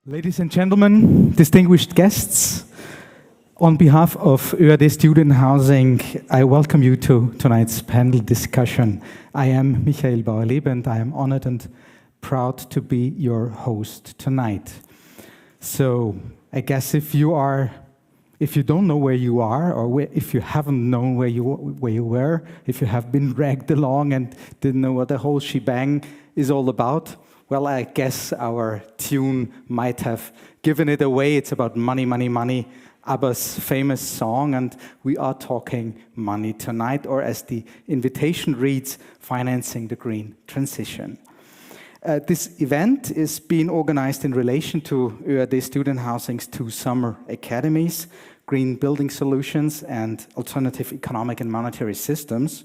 Ladies and gentlemen, distinguished guests, on behalf of ÖAD Student Housing, I welcome you to tonight's panel discussion. I am Michael Bauer-Leeb and I am honored and proud to be your host tonight. So I guess if you don't know where you are, or if you haven't known where you were, if you have been dragged along and didn't know what the whole shebang is all about, well, I guess our tune might have given it away. It's about money, money, money, ABBA's famous song, and we are talking money tonight, or as the invitation reads, financing the green transition. This event is being organized in relation to ÖAD Student Housing's two summer academies, Green Building Solutions and Alternative Economic and Monetary Systems.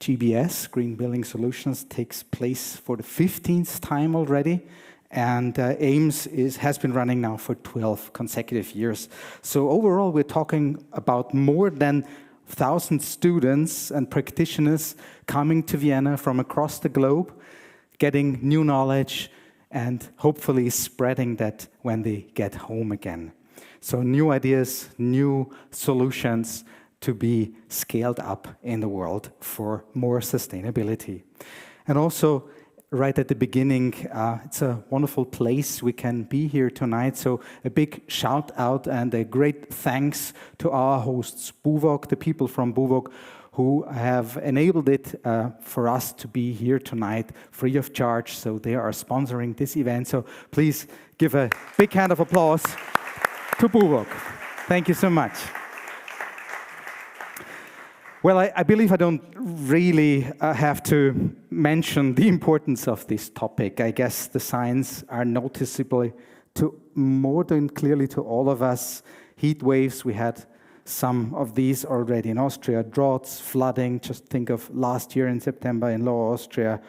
GBS, Green Building Solutions, takes place for the 15th time already, and AEMS has been running now for 12 consecutive years. So overall, we're talking about more than 1,000 students and practitioners coming to Vienna from across the globe, getting new knowledge, and hopefully spreading that when they get home again. So new ideas, new solutions to be scaled up in the world for more sustainability. And also, right at the beginning, it's a wonderful place we can be here tonight. So a big shout out and a great thanks to our hosts, BUWOG, the people from BUWOG, who have enabled it for us to be here tonight free of charge. So they are sponsoring this event. So please give a big hand of applause to BUWOG. Thank you so much. Well, I believe I don't really have to mention the importance of this topic. I guess the signs are noticeable to more than clearly to all of us. Heat waves, we had some of these already in Austria, droughts, flooding, just think of last year in September in Lower Austria,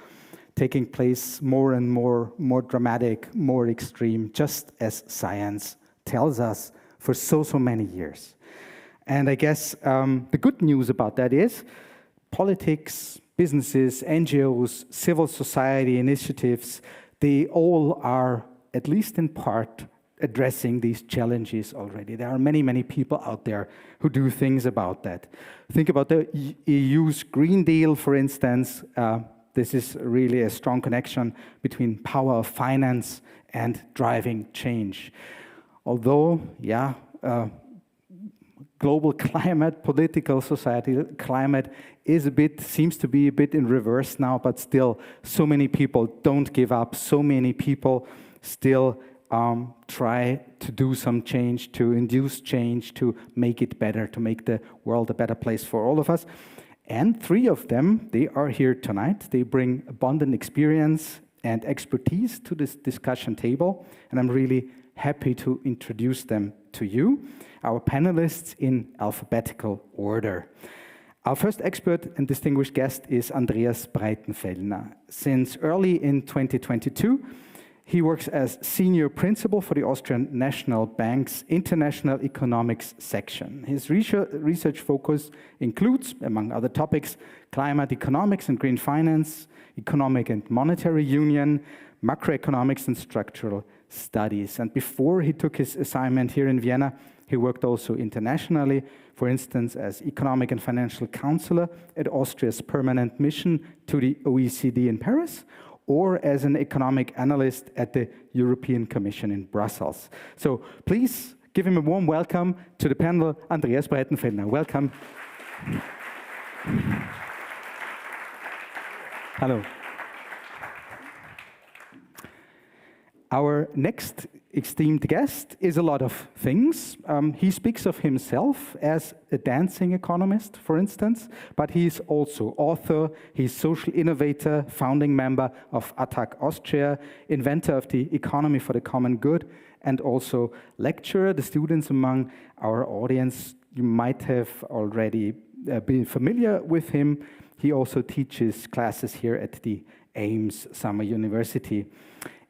taking place more and more dramatic, more extreme, just as science tells us for so many years. And I guess the good news about that is politics, businesses, NGOs, civil society initiatives, they all are, at least in part, addressing these challenges already. There are many people out there who do things about that. Think about the EU's Green Deal, for instance. This is really a strong connection between power of finance and driving change. Although, global climate, political society climate seems to be a bit in reverse now, but still so many people don't give up. So many people still try to do some change, to induce change, to make it better, to make the world a better place for all of us. And three of them, they are here tonight. They bring abundant experience and expertise to this discussion table, and I'm really happy to introduce them to you, our panelists in alphabetical order. Our first expert and distinguished guest is Andreas Breitenfellner. Since early in 2022, he works as senior principal for the Austrian National Bank's International Economics section. His research focus includes, among other topics, climate economics and green finance, economic and monetary union, macroeconomics and structural studies. And before he took his assignment here in Vienna, he worked also internationally, for instance, as economic and financial counselor at Austria's permanent mission to the OECD in Paris, or as an economic analyst at the European Commission in Brussels. So please give him a warm welcome to the panel, Andreas Breitenfellner. Welcome. Hello. Our next esteemed guest is a lot of things. He speaks of himself as a dancing economist, for instance, but he's also author, he's social innovator, founding member of ATTAC Austria, inventor of the economy for the common good, and also lecturer. The students among our audience, you might have already been familiar with him. He also teaches classes here at the AEMS Summer University.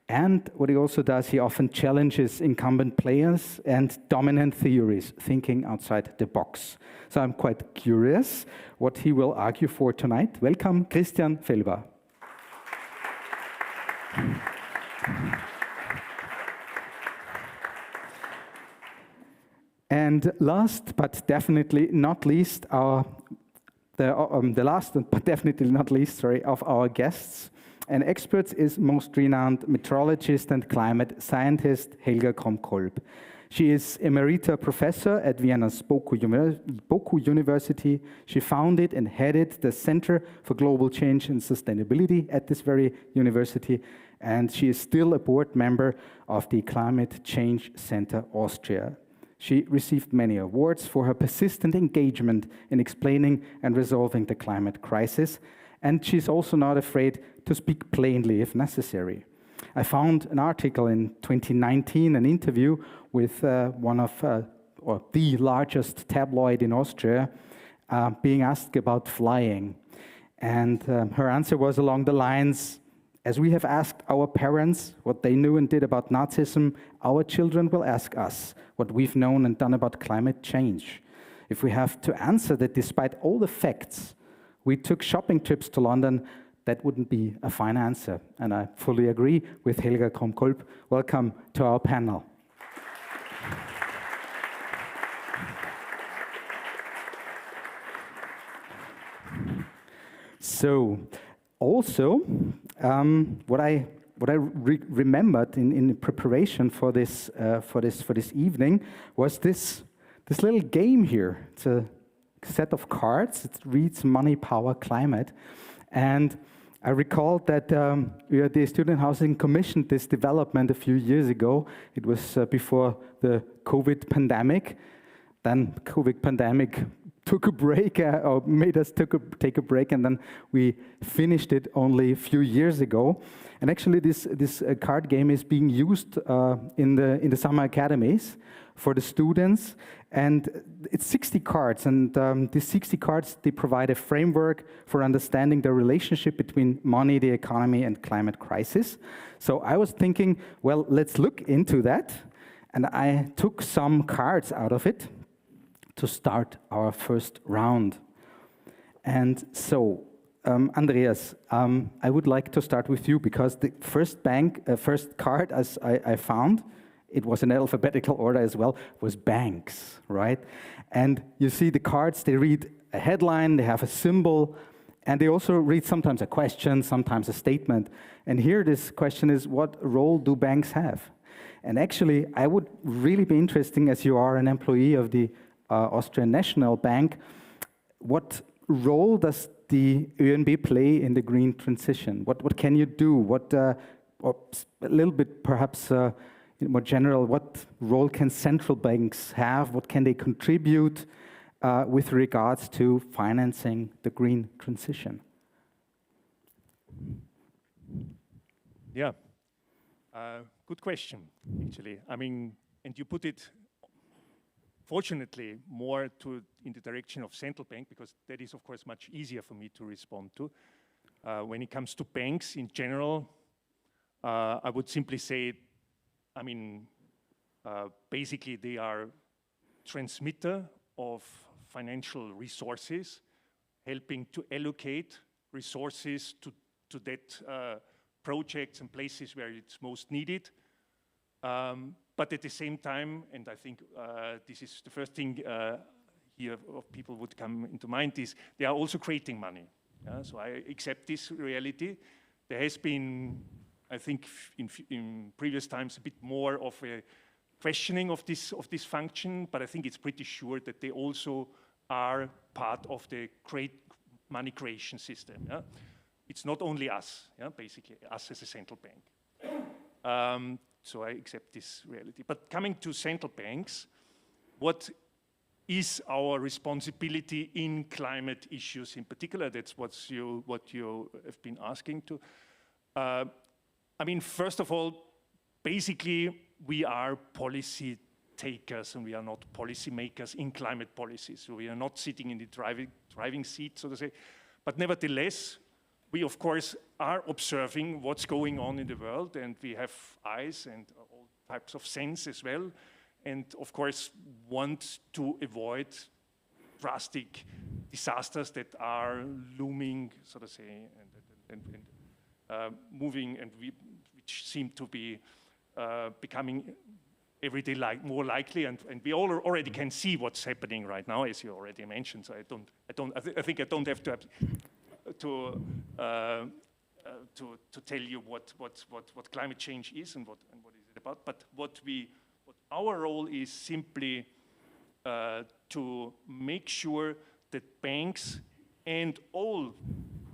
And what he also does, he often challenges incumbent players and dominant theories, thinking outside the box. So I'm quite curious what he will argue for tonight. Welcome, Christian Felber. And last but definitely not least, the last but definitely not least, sorry, of our guests and experts is most renowned meteorologist and climate scientist Helga Kromp-Kolb. She is Emerita Professor at Vienna's BOKU University. She founded and headed the Center for Global Change and Sustainability at this very university, and she is still a board member of the Climate Change Center Austria. She received many awards for her persistent engagement in explaining and resolving the climate crisis, and she's also not afraid to speak plainly if necessary. I found an article in 2019, an interview with one of, or the largest tabloid in Austria, being asked about flying. And her answer was along the lines, as we have asked our parents what they knew and did about Nazism, our children will ask us what we've known and done about climate change. If we have to answer that despite all the facts, we took shopping trips to London, that wouldn't be a fine answer. And I fully agree with Helga Kromp-Kolb. Welcome to our panel. So, also, what I remembered in preparation for this evening was this little game here. It's a set of cards. It reads Money, Power, Climate, and I recalled that the Student Housing commissioned this development a few years ago. It was before the COVID pandemic. Then COVID pandemic took a break, or made us take a break, and then we finished it only a few years ago. And actually, this card game is being used in the summer academies for the students, and it's 60 cards, and these 60 cards, they provide a framework for understanding the relationship between money, the economy, and climate crisis. So I was thinking, well, let's look into that, and I took some cards out of it to start our first round. And so, Andreas, I would like to start with you, because the first card, as I found, it was in alphabetical order as well, was banks, right? And you see the cards, they read a headline, they have a symbol, and they also read sometimes a question, sometimes a statement. And here this question is, what role do banks have? And actually, I would really be interested, as you are an employee of the Austrian National Bank, what role does the ÖNB play in the green transition? What can you do? Or a little bit perhaps more general, what role can central banks have? What can they contribute with regards to financing the green transition? Yeah, good question, actually. I mean, and you put it, fortunately, more in the direction of central bank, because that is, of course, much easier for me to respond to. When it comes to banks in general, I would simply say, I mean, basically they are transmitter of financial resources, helping to allocate resources to that projects and places where it's most needed. But at the same time, and I think this is the first thing here of people would come into mind, is they are also creating money. So I accept this reality. There has been, I think, in previous times, a bit more of a questioning of this function, but I think it's pretty sure that they also are part of the money creation system. Yeah? It's not only us, yeah? Basically, us as a central bank. So I accept this reality. But coming to central banks, what is our responsibility in climate issues in particular? That's what you have been asking to. I mean, first of all, basically, we are policy takers and we are not policy makers in climate policy. So we are not sitting in the driving seat, so to say. But nevertheless, we, of course, are observing what's going on in the world, and we have eyes and all types of sense as well. And, of course, want to avoid drastic disasters that are looming, so to say, and moving, and which seem to be becoming every day more likely, and we all already can see what's happening right now, as you already mentioned. So I think I don't have to tell you what climate change is and what is it about. But what our role is simply to make sure that banks and all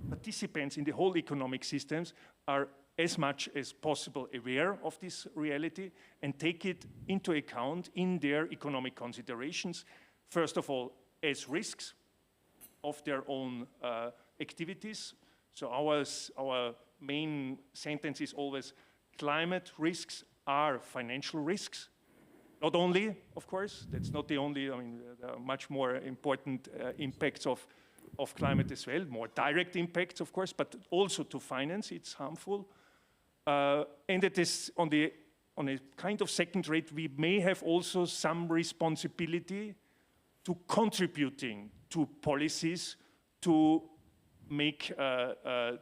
participants in the whole economic systems are as much as possible aware of this reality and take it into account in their economic considerations, first of all, as risks of their own activities. So our main sentence is always, climate risks are financial risks. Not only, of course, that's not the only, I mean, there are much more important impacts of climate as well, more direct impacts, of course, but also to finance, it's harmful. And it is on a kind of second rate, we may have also some responsibility to contributing to policies to make, to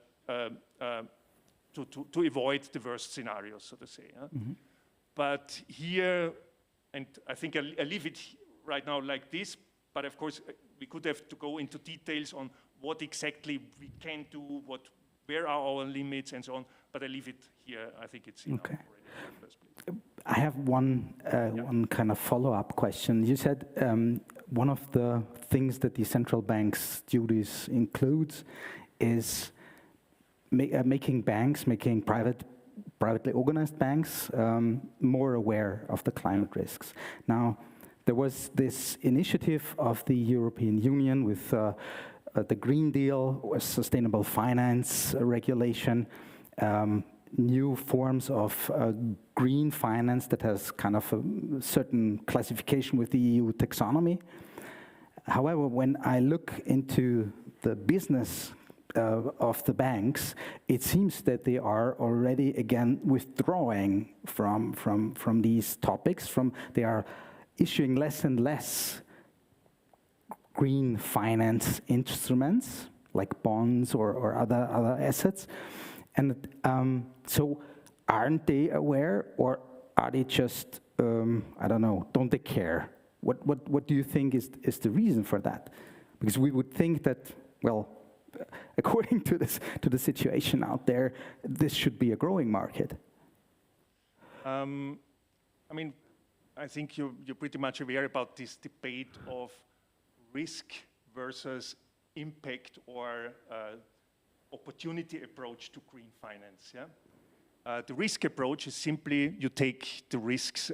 avoid the worst scenarios, so to say. Mm-hmm. But here, and I think I leave it right now like this, but of course, we could have to go into details on what exactly we can do, where are our limits and so on, but I leave it here. I think it's enough already in the first place. I have one kind of follow-up question. You said one of the things that the central bank's duties includes is making privately organized banks more aware of the climate risks. Now, there was this initiative of the European Union with the Green Deal, or sustainable finance regulation, new forms of green finance that has kind of a certain classification with the EU taxonomy. However, when I look into the business of the banks, it seems that they are already again withdrawing from these topics. They are issuing less and less green finance instruments like bonds or other assets. And so aren't they aware, or are they just, I don't know, don't they care? What do you think is the reason for that? Because we would think that, well, according to the situation out there, this should be a growing market. I mean, I think you're pretty much aware about this debate of risk versus impact or opportunity approach to green finance. Yeah? The risk approach is simply you take the risks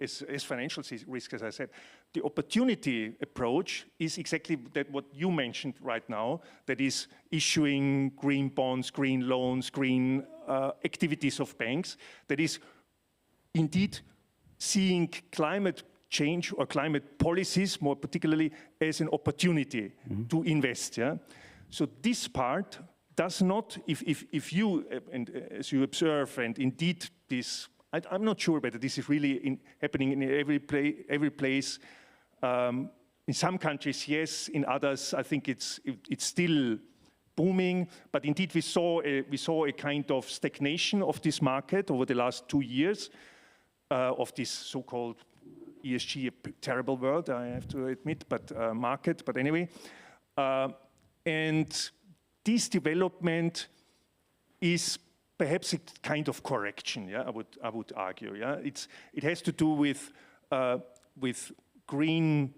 as financial risk, as I said. The opportunity approach is exactly that what you mentioned right now, that is issuing green bonds, green loans, green activities of banks, that is indeed seeing climate change or climate policies, more particularly, as an opportunity to invest. Yeah? So this part does not, if you, and as you observe, and indeed this, I'm not sure whether this is really happening in every place. In some countries, yes. In others, I think it's still booming. But indeed, we saw a kind of stagnation of this market over the last 2 years, of this so-called ESG, a terrible word, I have to admit, but market. But anyway, and this development is perhaps a kind of correction. Yeah, I would argue. Yeah, it has to do with green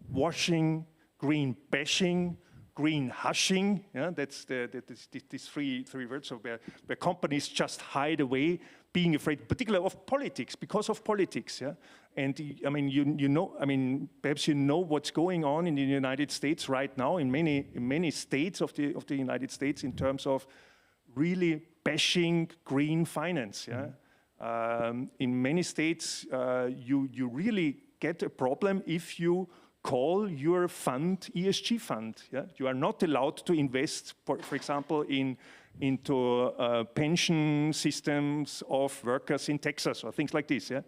washing, green bashing, green hushing. Yeah, that's these three words. So where companies just hide away, being afraid, particularly of politics, because of politics. Yeah, and I mean you know, I mean perhaps you know what's going on in the United States right now in many states of the United States in terms of really bashing green finance. Yeah, in many states you really get a problem if you call your fund ESG fund. Yeah? You are not allowed to invest, for example, into pension systems of workers in Texas or things like this. Yeah?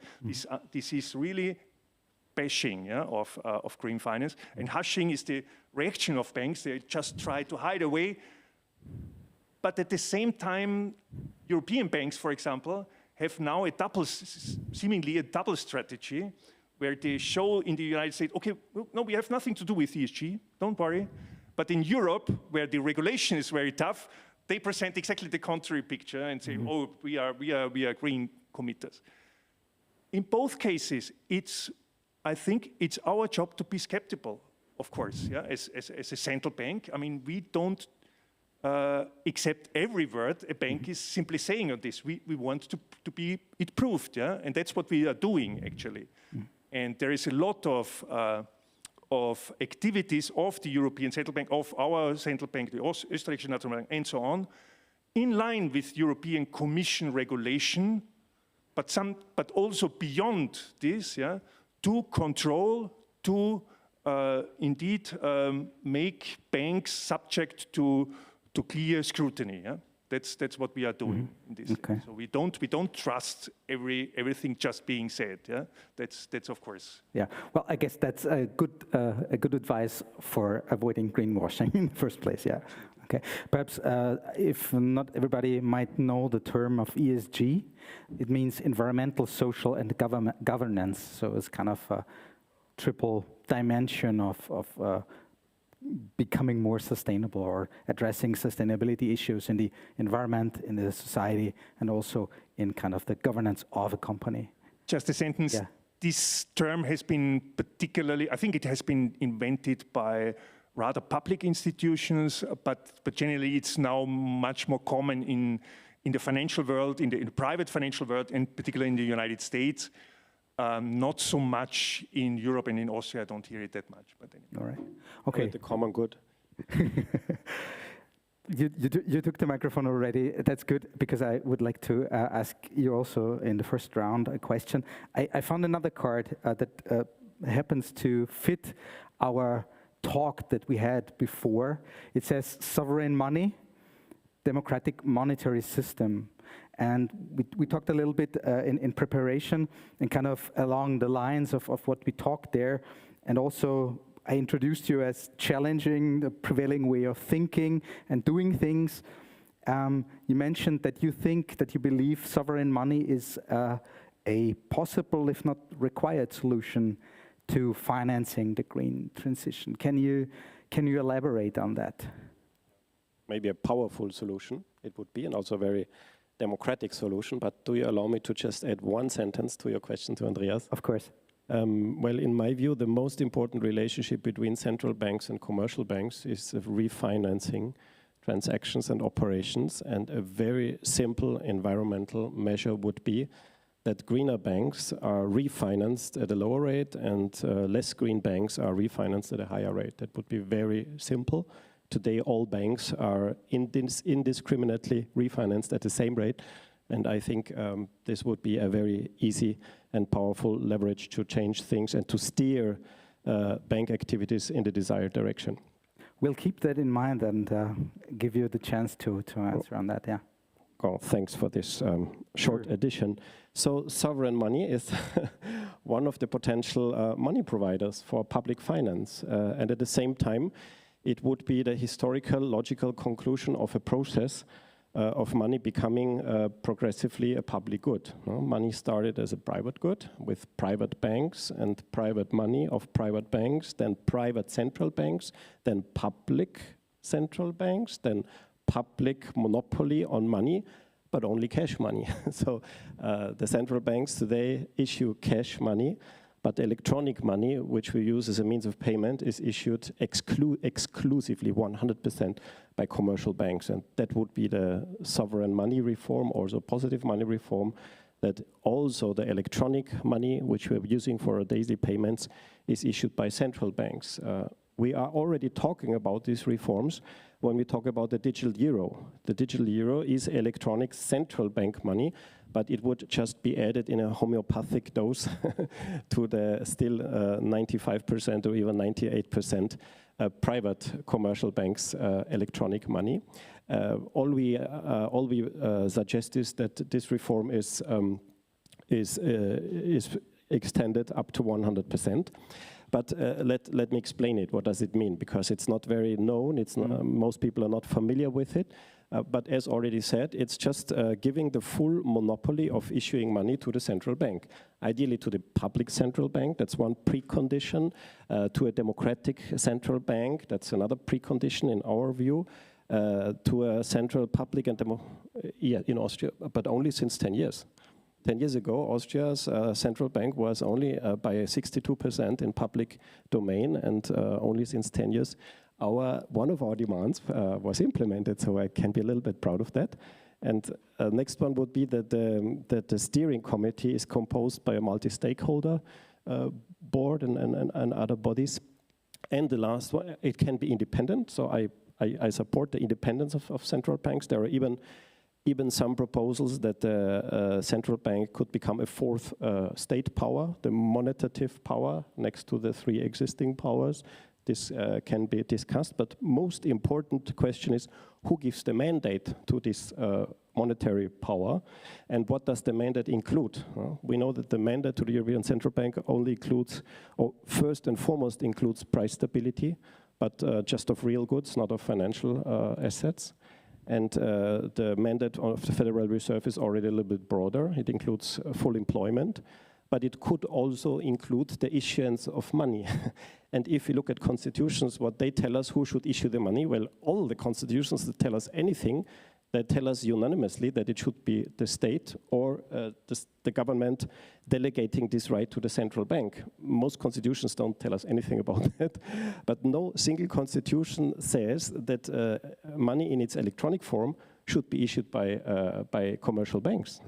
This is really bashing, yeah, of green finance. And hushing is the reaction of banks. They just try to hide away. But at the same time, European banks, for example, have now seemingly a double strategy, where they show in the United States, okay, no, we have nothing to do with ESG, don't worry. But in Europe, where the regulation is very tough, they present exactly the contrary picture and say, oh, we are green committers. In both cases, I think it's our job to be skeptical, of course, yeah, as a central bank. I mean, we don't accept every word a bank is simply saying on this. We want to be it proved, yeah, and that's what we are doing actually. And there is a lot of activities of the European Central Bank, of our central bank, the Österreichische Nationalbank, and so on, in line with European Commission regulation, but also beyond this, yeah, to control, to indeed make banks subject to clear scrutiny. Yeah? That's what we are doing in this. Okay. So we don't trust everything just being said. Yeah, that's of course. Yeah. Well, I guess that's a good advice for avoiding greenwashing in the first place. Yeah. Okay. Perhaps if not everybody might know the term of ESG, it means environmental, social, and governance. So it's kind of a triple dimension of becoming more sustainable or addressing sustainability issues in the environment, in the society, and also in kind of the governance of a company. Just a sentence. Yeah. This term has been particularly, I think it has been invented by rather public institutions, but generally it's now much more common in the financial world, in the private financial world, and particularly in the United States. Not so much in Europe and in Austria. I don't hear it that much. But anyway. All right. Okay. The common good. You took the microphone already. That's good, because I would like to ask you also in the first round a question. I found another card that happens to fit our talk that we had before. It says sovereign money, democratic monetary system. And we talked a little bit in preparation and kind of along the lines of what we talked there. And also I introduced you as challenging the prevailing way of thinking and doing things. You mentioned that you believe sovereign money is a possible, if not required, solution to financing the green transition. Can you elaborate on that? Maybe a powerful solution it would be, and also a very democratic solution. But do you allow me to just add one sentence to your question to Andreas? Of course. Well, in my view, the most important relationship between central banks and commercial banks is refinancing transactions and operations. And a very simple environmental measure would be that greener banks are refinanced at a lower rate and less green banks are refinanced at a higher rate. That would be very simple. Today, all banks are indiscriminately refinanced at the same rate. And I think this would be a very easy and powerful leverage to change things and to steer bank activities in the desired direction. We'll keep that in mind and give you the chance to answer on that, yeah. Oh, thanks for this short addition. So sovereign money is one of the potential money providers for public finance. And at the same time, it would be the historical, logical conclusion of a process of money becoming progressively a public good. Money started as a private good with private banks and private money of private banks, then private central banks, then public central banks, then public monopoly on money, but only cash money. So the central banks today issue cash money, but electronic money, which we use as a means of payment, is issued exclusively 100% by commercial banks. And that would be the sovereign money reform, also positive money reform, that also the electronic money, which we're using for our daily payments, is issued by central banks. We are already talking about these reforms when we talk about the digital euro. The digital euro is electronic central bank money, but it would just be added in a homeopathic dose to the still 95% or even 98% private commercial banks' electronic money. All we suggest is that this reform is extended up to 100%. But let me explain it. What does it mean? Because it's not very known. It's not, most people are not familiar with it. But as already said, it's just giving the full monopoly of issuing money to the central bank. Ideally to the public central bank, that's one precondition. To a democratic central bank, that's another precondition in our view. To a central public and in Austria, but only since 10 years. 10 years ago, Austria's central bank was only by 62% in public domain, and only since 10 years, one of our demands was implemented, so I can be a little bit proud of that. And next one would be that the steering committee is composed by a multi-stakeholder board and other bodies. And the last one, it can be independent, so I support the independence of central banks. There are even some proposals that the central bank could become a fourth state power, the monetative power next to the three existing powers. This can be discussed, but most important question is who gives the mandate to this monetary power, and what does the mandate include? We know that the mandate to the European Central Bank only includes, or first and foremost includes price stability, but just of real goods, not of financial assets. And the mandate of the Federal Reserve is already a little bit broader. It includes full employment, but it could also include the issuance of money. And if you look at constitutions, what they tell us who should issue the money, well, all the constitutions that tell us anything, they tell us unanimously that it should be the state or the government delegating this right to the central bank. Most constitutions don't tell us anything about that, but no single constitution says that money in its electronic form should be issued by commercial banks.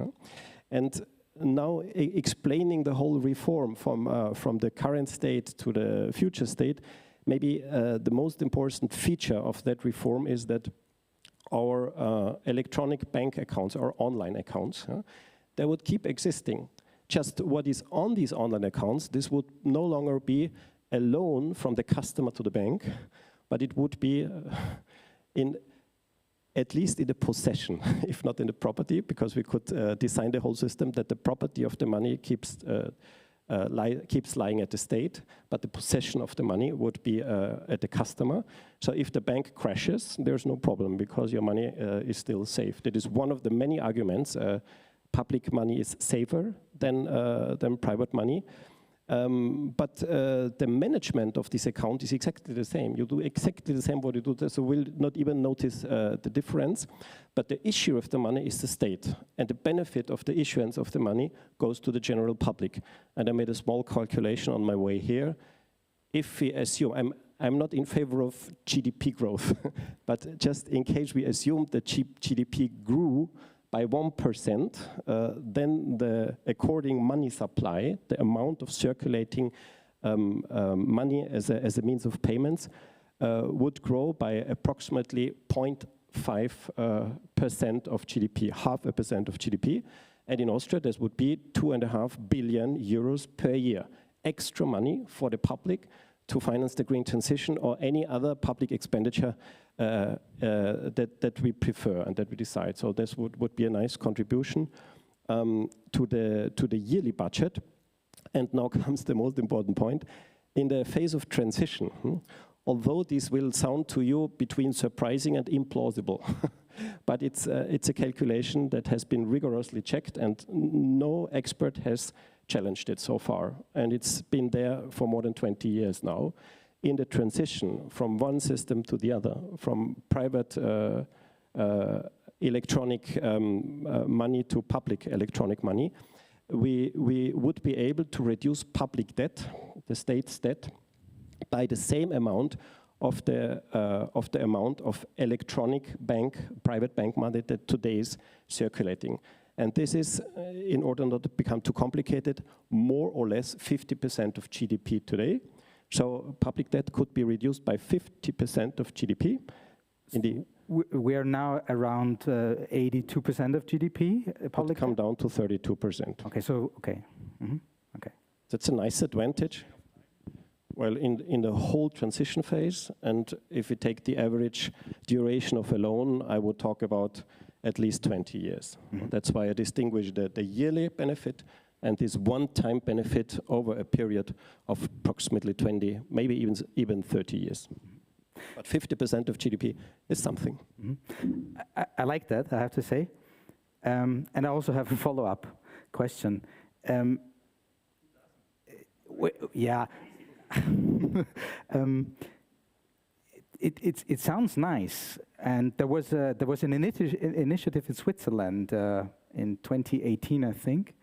And now explaining the whole reform from the current state to the future state, maybe the most important feature of that reform is that our electronic bank accounts, our online accounts, they would keep existing. Just what is on these online accounts, this would no longer be a loan from the customer to the bank, but it would be at least in the possession, if not in the property, because we could design the whole system that the property of the money keeps lying at the state, but the possession of the money would be at the customer. So if the bank crashes, there's no problem because your money is still safe. That is one of the many arguments. Public money is safer than private money. But the management of this account is exactly the same. You do exactly the same what you do, so we'll not even notice the difference. But the issue of the money is the state. And the benefit of the issuance of the money goes to the general public. And I made a small calculation on my way here. If we assume, I'm not in favor of GDP growth, but just in case we assume that GDP grew by 1%, then the according money supply, the amount of circulating money as a means of payments, would grow by approximately 0.5% of GDP, 0.5% of GDP. And in Austria, this would be 2.5 billion euros per year. Extra money for the public to finance the green transition or any other public expenditure that we prefer and that we decide. So this would be a nice contribution to the yearly budget. And now comes the most important point. In the phase of transition, although this will sound to you between surprising and implausible, but it's a calculation that has been rigorously checked and no expert has challenged it so far. And it's been there for more than 20 years now. In the transition from one system to the other, from private electronic money to public electronic money, we would be able to reduce public debt, the state's debt, by the same amount of the amount of electronic private bank money that today is circulating. And this is, in order not to become too complicated, more or less 50% of GDP today. So public debt could be reduced by 50% of GDP. We are now around 82% of GDP. Public come down to 32%. Okay, so okay, okay. That's a nice advantage. Well, in the whole transition phase, and if we take the average duration of a loan, I would talk about at least 20 years. That's why I distinguish the yearly benefit and this one-time benefit over a period of approximately 20, maybe even 30 years. But 50% of GDP is something. I like that, I have to say. And I also have a follow-up question. Yeah. It sounds nice, and there was an initiative in Switzerland in 2018, I think,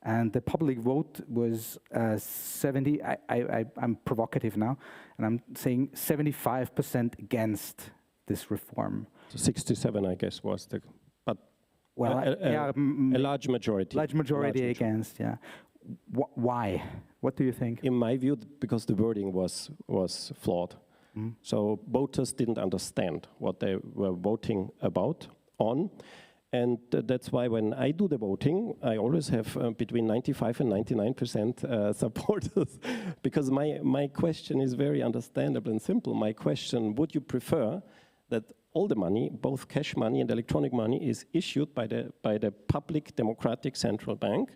and the public vote was 70. I'm provocative now, and I'm saying 75% against this reform. So 67, I guess, was the, but well, a large majority. Large majority against, yeah. Why? What do you think? In my view, because the wording was flawed. So voters didn't understand what they were voting on. And that's why when I do the voting, I always have between 95 and 99% supporters. Because my question is very understandable and simple. My question, would you prefer that all the money, both cash money and electronic money, is issued by the public democratic central bank?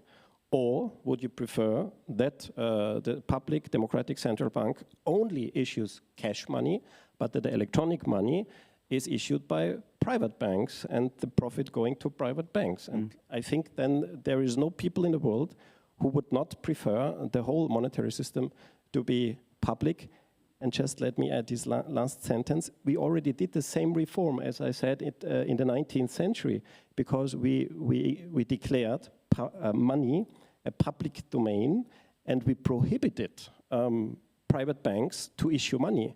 Or would you prefer that the public democratic central bank only issues cash money, but that the electronic money is issued by private banks and the profit going to private banks? And I think then there is no people in the world who would not prefer the whole monetary system to be public. And just let me add this last sentence. We already did the same reform, as I said, in the 19th century, because we declared money a public domain, and we prohibited private banks to issue money.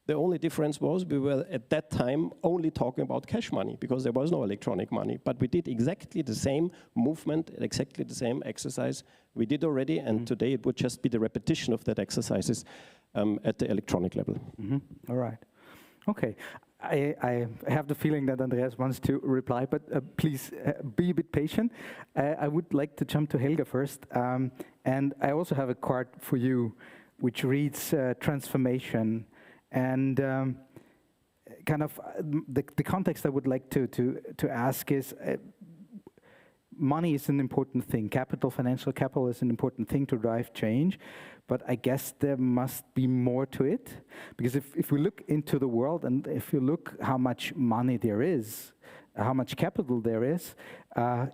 The only difference was we were at that time only talking about cash money because there was no electronic money. But we did exactly the same movement, exactly the same exercise we did already, and today it would just be the repetition of that exercises at the electronic level. All right. Okay. I have the feeling that Andreas wants to reply, but please be a bit patient. I would like to jump to Helga first. And I also have a card for you, which reads transformation. And kind of the context I would like to ask is, money is an important thing. Financial capital is an important thing to drive change. But I guess there must be more to it. Because if we look into the world and if you look how much money there is, how much capital there is, I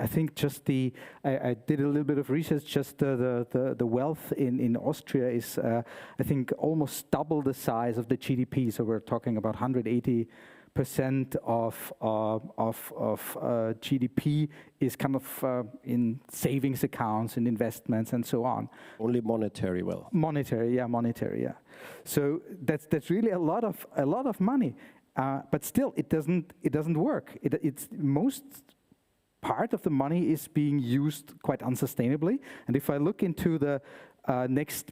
think just I did a little bit of research, just the wealth in Austria is, I think, almost double the size of the GDP. So we're talking about 180% of GDP is kind of in savings accounts and investments and so on. Only monetary wealth. Monetary, yeah. So that's really a lot of money, but still it doesn't work. It's most part of the money is being used quite unsustainably. And if I look into the next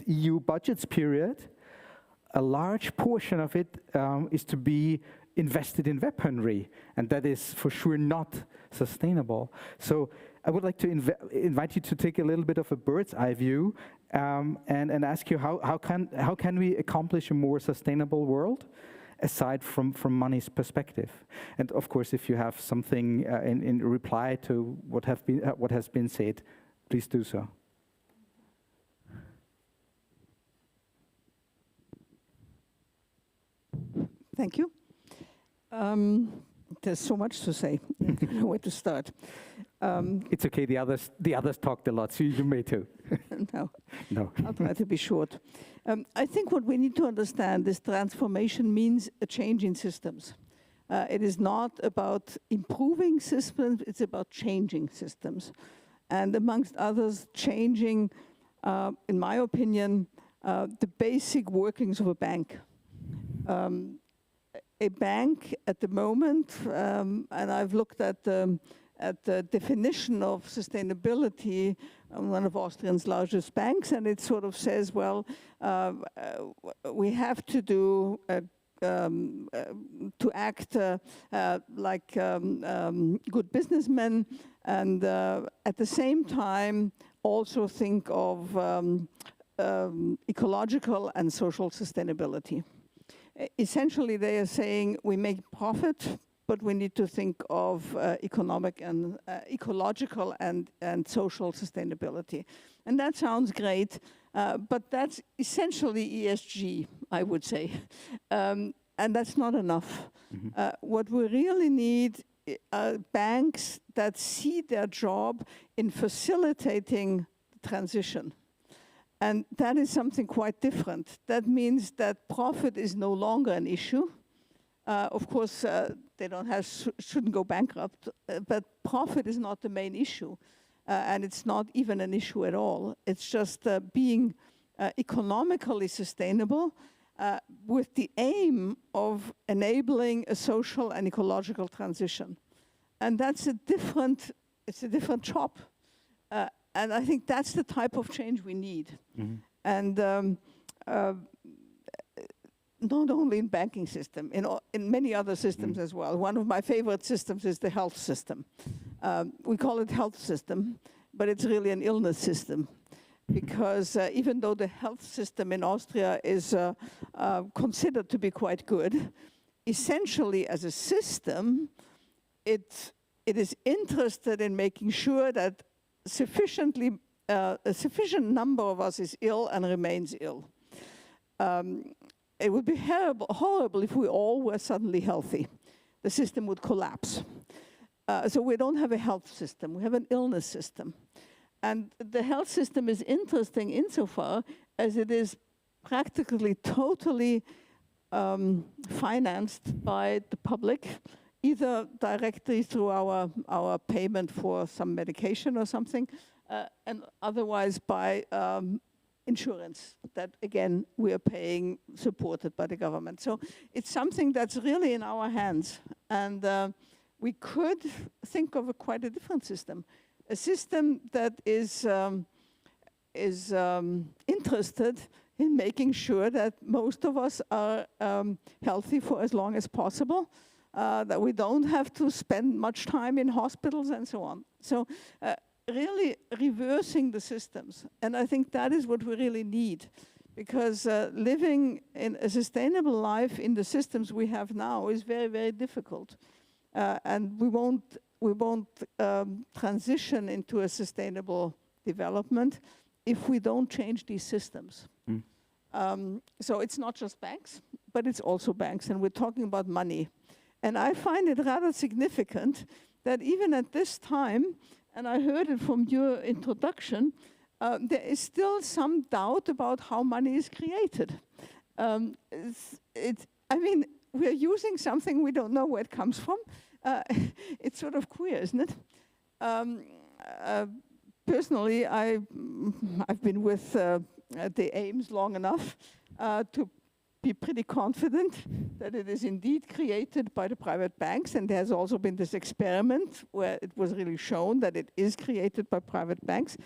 EU budgets period, a large portion of it is to be invested in weaponry, and that is for sure not sustainable. So I would like to invite you to take a little bit of a bird's eye view and ask you how can we accomplish a more sustainable world aside from money's perspective. And of course, if you have something in reply to what has been said, please do so. Thank you. There's so much to say. I don't know where to start. It's okay. The others talked a lot, so you may too. No. I'll try to be short. I think what we need to understand is transformation means a change in systems. It is not about improving systems, it's about changing systems. And amongst others, changing, in my opinion, the basic workings of a bank. A bank at the moment, and I've looked at the definition of sustainability on one of Austria's largest banks, and it sort of says, well, we have to do to act like good businessmen, and at the same time also think of ecological and social sustainability. Essentially, they are saying we make profit, but we need to think of economic and ecological and social sustainability. And that sounds great, but that's essentially ESG, I would say. And that's not enough. What we really need are banks that see their job in facilitating transition. And that is something quite different. That means that profit is no longer an issue. Of course, they shouldn't go bankrupt, but profit is not the main issue. And it's not even an issue at all. It's just being economically sustainable with the aim of enabling a social and ecological transition. And that's it's a different job. And I think that's the type of change we need. And not only in banking system, in many other systems as well. One of my favorite systems is the health system. We call it health system, but it's really an illness system. Because even though the health system in Austria is considered to be quite good, essentially as a system, it is interested in making sure that a sufficient number of us is ill and remains ill. It would be horrible if we all were suddenly healthy. The system would collapse. So we don't have a health system, we have an illness system. And the health system is interesting insofar as it is practically totally financed by the public, either directly through our payment for some medication or something, and otherwise by insurance that, again, we are paying, supported by the government. So it's something that's really in our hands. And we could think of quite a different system. A system that is interested in making sure that most of us are healthy for as long as possible, that we don't have to spend much time in hospitals and so on. So really reversing the systems. And I think that is what we really need, because living in a sustainable life in the systems we have now is very, very difficult. And we won't transition into a sustainable development if we don't change these systems. So it's not just banks, but it's also banks, and we're talking about money. And I find it rather significant that even at this time, and I heard it from your introduction, there is still some doubt about how money is created. I mean, we're using something we don't know where it comes from. It's sort of queer, isn't it? Personally, I've been with the AEMS long enough to be pretty confident that it is indeed created by the private banks, and there has also been this experiment where it was really shown that it is created by private banks.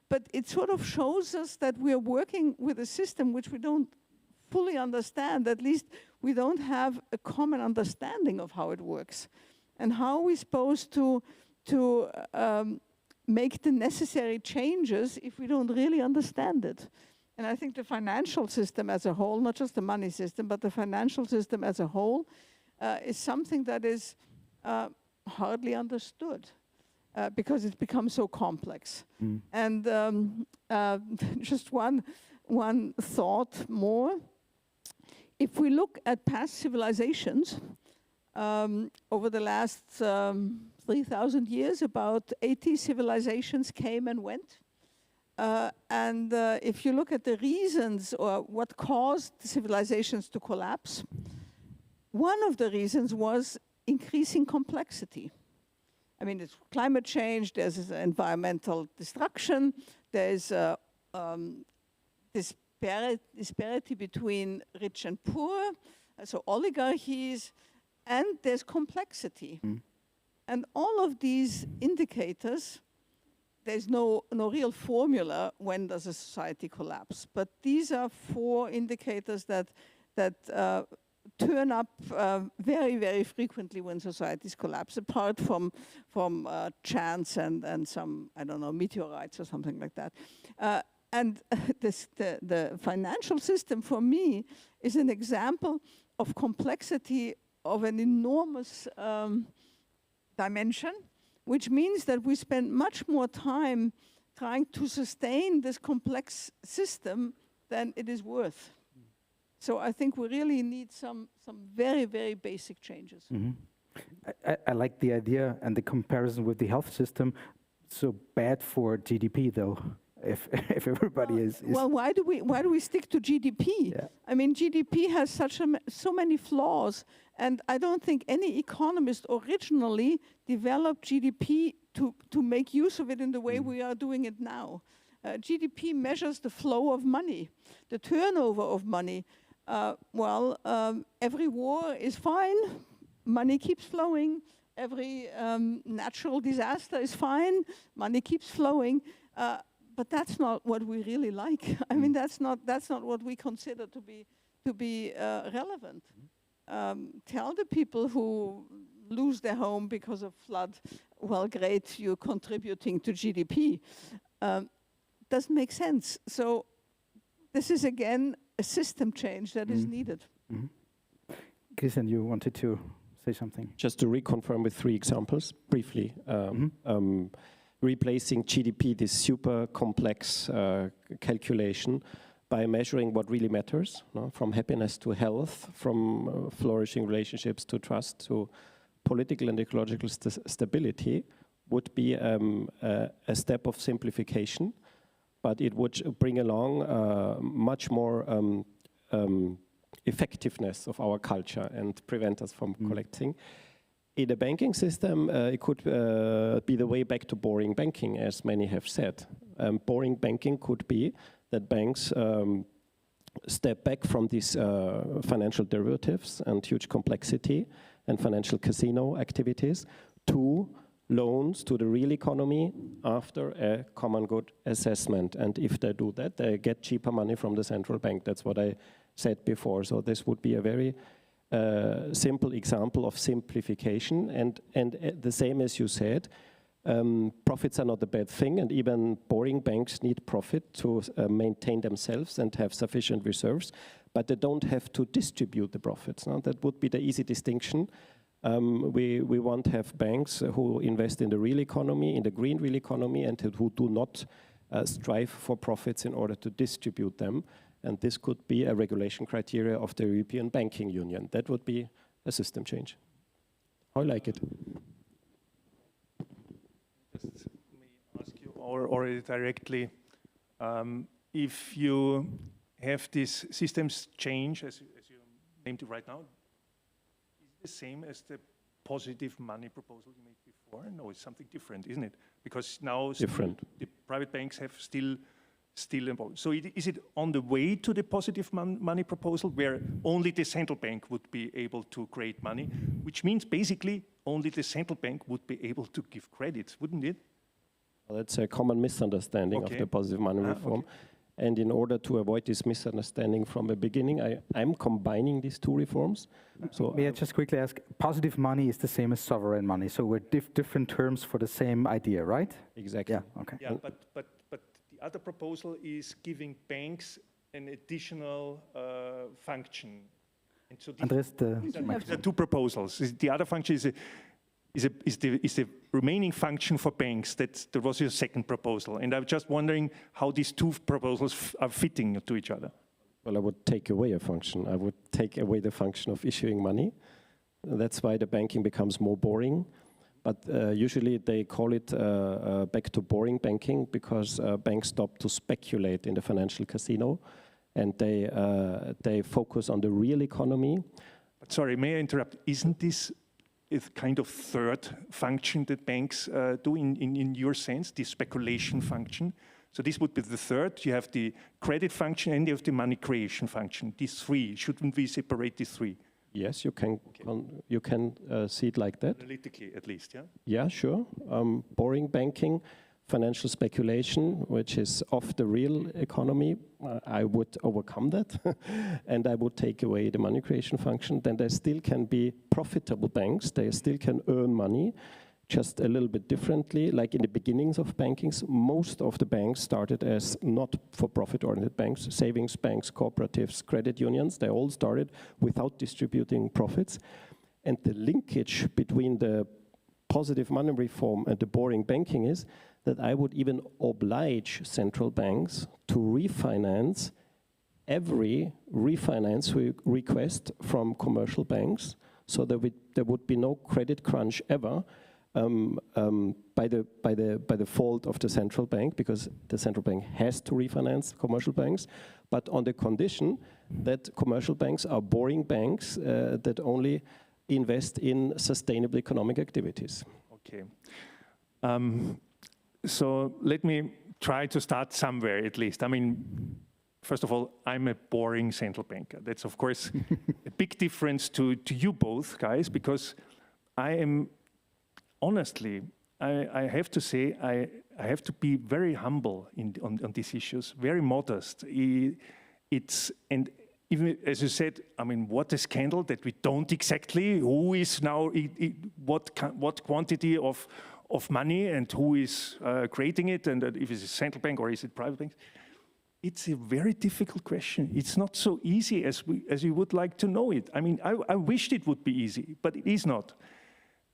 But it sort of shows us that we are working with a system which we don't fully understand. At least we don't have a common understanding of how it works. And how are we supposed to make the necessary changes if we don't really understand it? And I think the financial system as a whole, not just the money system, but the financial system as a whole, is something that is hardly understood because it's become so complex. And just one thought more. If we look at past civilizations, over the last 3,000 years, about 80 civilizations came and went. And if you look at the reasons or what caused civilizations to collapse, one of the reasons was increasing complexity. I mean, it's climate change, there's environmental destruction, there's disparity between rich and poor, so oligarchies, and there's complexity. And all of these indicators, there's no real formula when does a society collapse, but these are 4 indicators that turn up very, very frequently when societies collapse, apart from chance and some, I don't know, meteorites or something like that. And the financial system, for me, is an example of complexity of an enormous dimension, which means that we spend much more time trying to sustain this complex system than it is worth. So I think we really need some very, very basic changes. Mm-hmm. I like the idea and the comparison with the health system. So bad for GDP, though, if everybody is. Well, why do we stick to GDP? Yeah. I mean, GDP has so many flaws, and I don't think any economist originally developed GDP to make use of it in the way we are doing it now. GDP measures the flow of money, the turnover of money. Every war is fine, money keeps flowing. Every natural disaster is fine, money keeps flowing. But that's not what we really like. I mean, that's not what we consider to be relevant. Tell the people who lose their home because of flood, well, great, you're contributing to GDP. Doesn't make sense. So this is, again, a system change that is needed. Mm-hmm. Christian, you wanted to say something? Just to reconfirm with 3 examples, briefly. Replacing GDP, this super complex calculation, by measuring what really matters, no? From happiness to health, from flourishing relationships to trust, to political and ecological stability, would be a step of simplification, but it would bring along much more effectiveness of our culture and prevent us from collecting. In the banking system, it could be the way back to boring banking, as many have said. Boring banking could be that banks step back from these financial derivatives and huge complexity and financial casino activities to loans to the real economy after a common good assessment. And if they do that, they get cheaper money from the central bank. That's what I said before. So this would be a very simple example of simplification, and the same as you said, profits are not a bad thing, and even boring banks need profit to maintain themselves and have sufficient reserves, but they don't have to distribute the profits. No? That would be the easy distinction. We want to have banks who invest in the real economy, in the green real economy, and who do not strive for profits in order to distribute them. And this could be a regulation criteria of the European Banking Union. That would be a system change. I like it. Just may ask you already directly, if you have this systems change, as you named it right now, is it the same as the positive money proposal you made before? No, it's something different, isn't it? Because now different. The private banks have still involved. So is it on the way to the positive money proposal where only the central bank would be able to create money, which means basically only the central bank would be able to give credits, wouldn't it? Well, that's a common misunderstanding of the positive money reform. Okay. And in order to avoid this misunderstanding from the beginning, I'm combining these 2 reforms. So may I just quickly ask, positive money is the same as sovereign money, so we're different terms for the same idea, right? Exactly. Yeah, okay. Yeah, but the other proposal is giving banks an additional function. And so Andreas, these are 2 proposals. The other function is the remaining function for banks. That was your second proposal. And I'm just wondering how these 2 proposals are fitting to each other. Well, I would take away a function. I would take away the function of issuing money. That's why the banking becomes more boring. But usually they call it back to boring banking because banks stop to speculate in the financial casino, and they focus on the real economy. But sorry, may I interrupt? Isn't this a kind of third function that banks do in your sense, the speculation function? So this would be the third. You have the credit function and you have the money creation function. These 3, shouldn't we separate these 3? Yes, you can see it like that. Analytically, at least, yeah? Yeah, sure. Boring banking, financial speculation, which is off the real economy, I would overcome that. And I would take away the money creation function. Then there still can be profitable banks. They still can earn money, just a little bit differently. Like in the beginnings of bankings, most of the banks started as not for-profit oriented banks, savings banks, cooperatives, credit unions. They all started without distributing profits. And the linkage between the positive money reform and the boring banking is that I would even oblige central banks to refinance every refinance request from commercial banks, so that there would be no credit crunch ever by the fault of the central bank, because the central bank has to refinance commercial banks, but on the condition that commercial banks are boring banks that only invest in sustainable economic activities. Okay. So let me try to start somewhere at least. I mean, first of all, I'm a boring central banker. That's, of course, a big difference to you both, guys, because I am, honestly, I have to say, I have to be very humble on these issues, very modest. And even, as you said, I mean, what a scandal that we don't exactly, who is now, what quantity of money and who is creating it, and if it's a central bank or is it private banks. It's a very difficult question. It's not so easy as you would like to know it. I mean, I wished it would be easy, but it is not.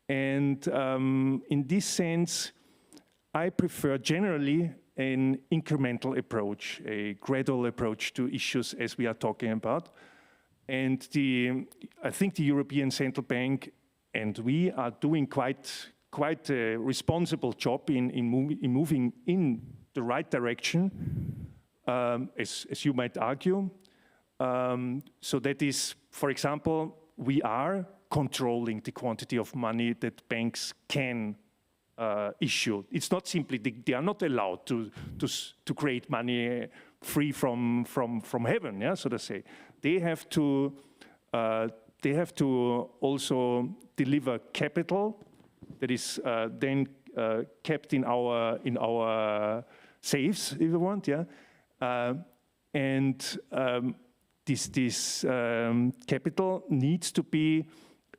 And in this sense, I prefer generally an incremental approach, a gradual approach to issues as we are talking about. And I think the European Central Bank and we are doing quite a responsible job in moving in the right direction. As you might argue. So that is, for example, we are controlling the quantity of money that banks can issue. It's not simply, they are not allowed to create money free from heaven, yeah, so to say. They have to also deliver capital that is then kept in our safes, if you want, yeah. This capital needs to be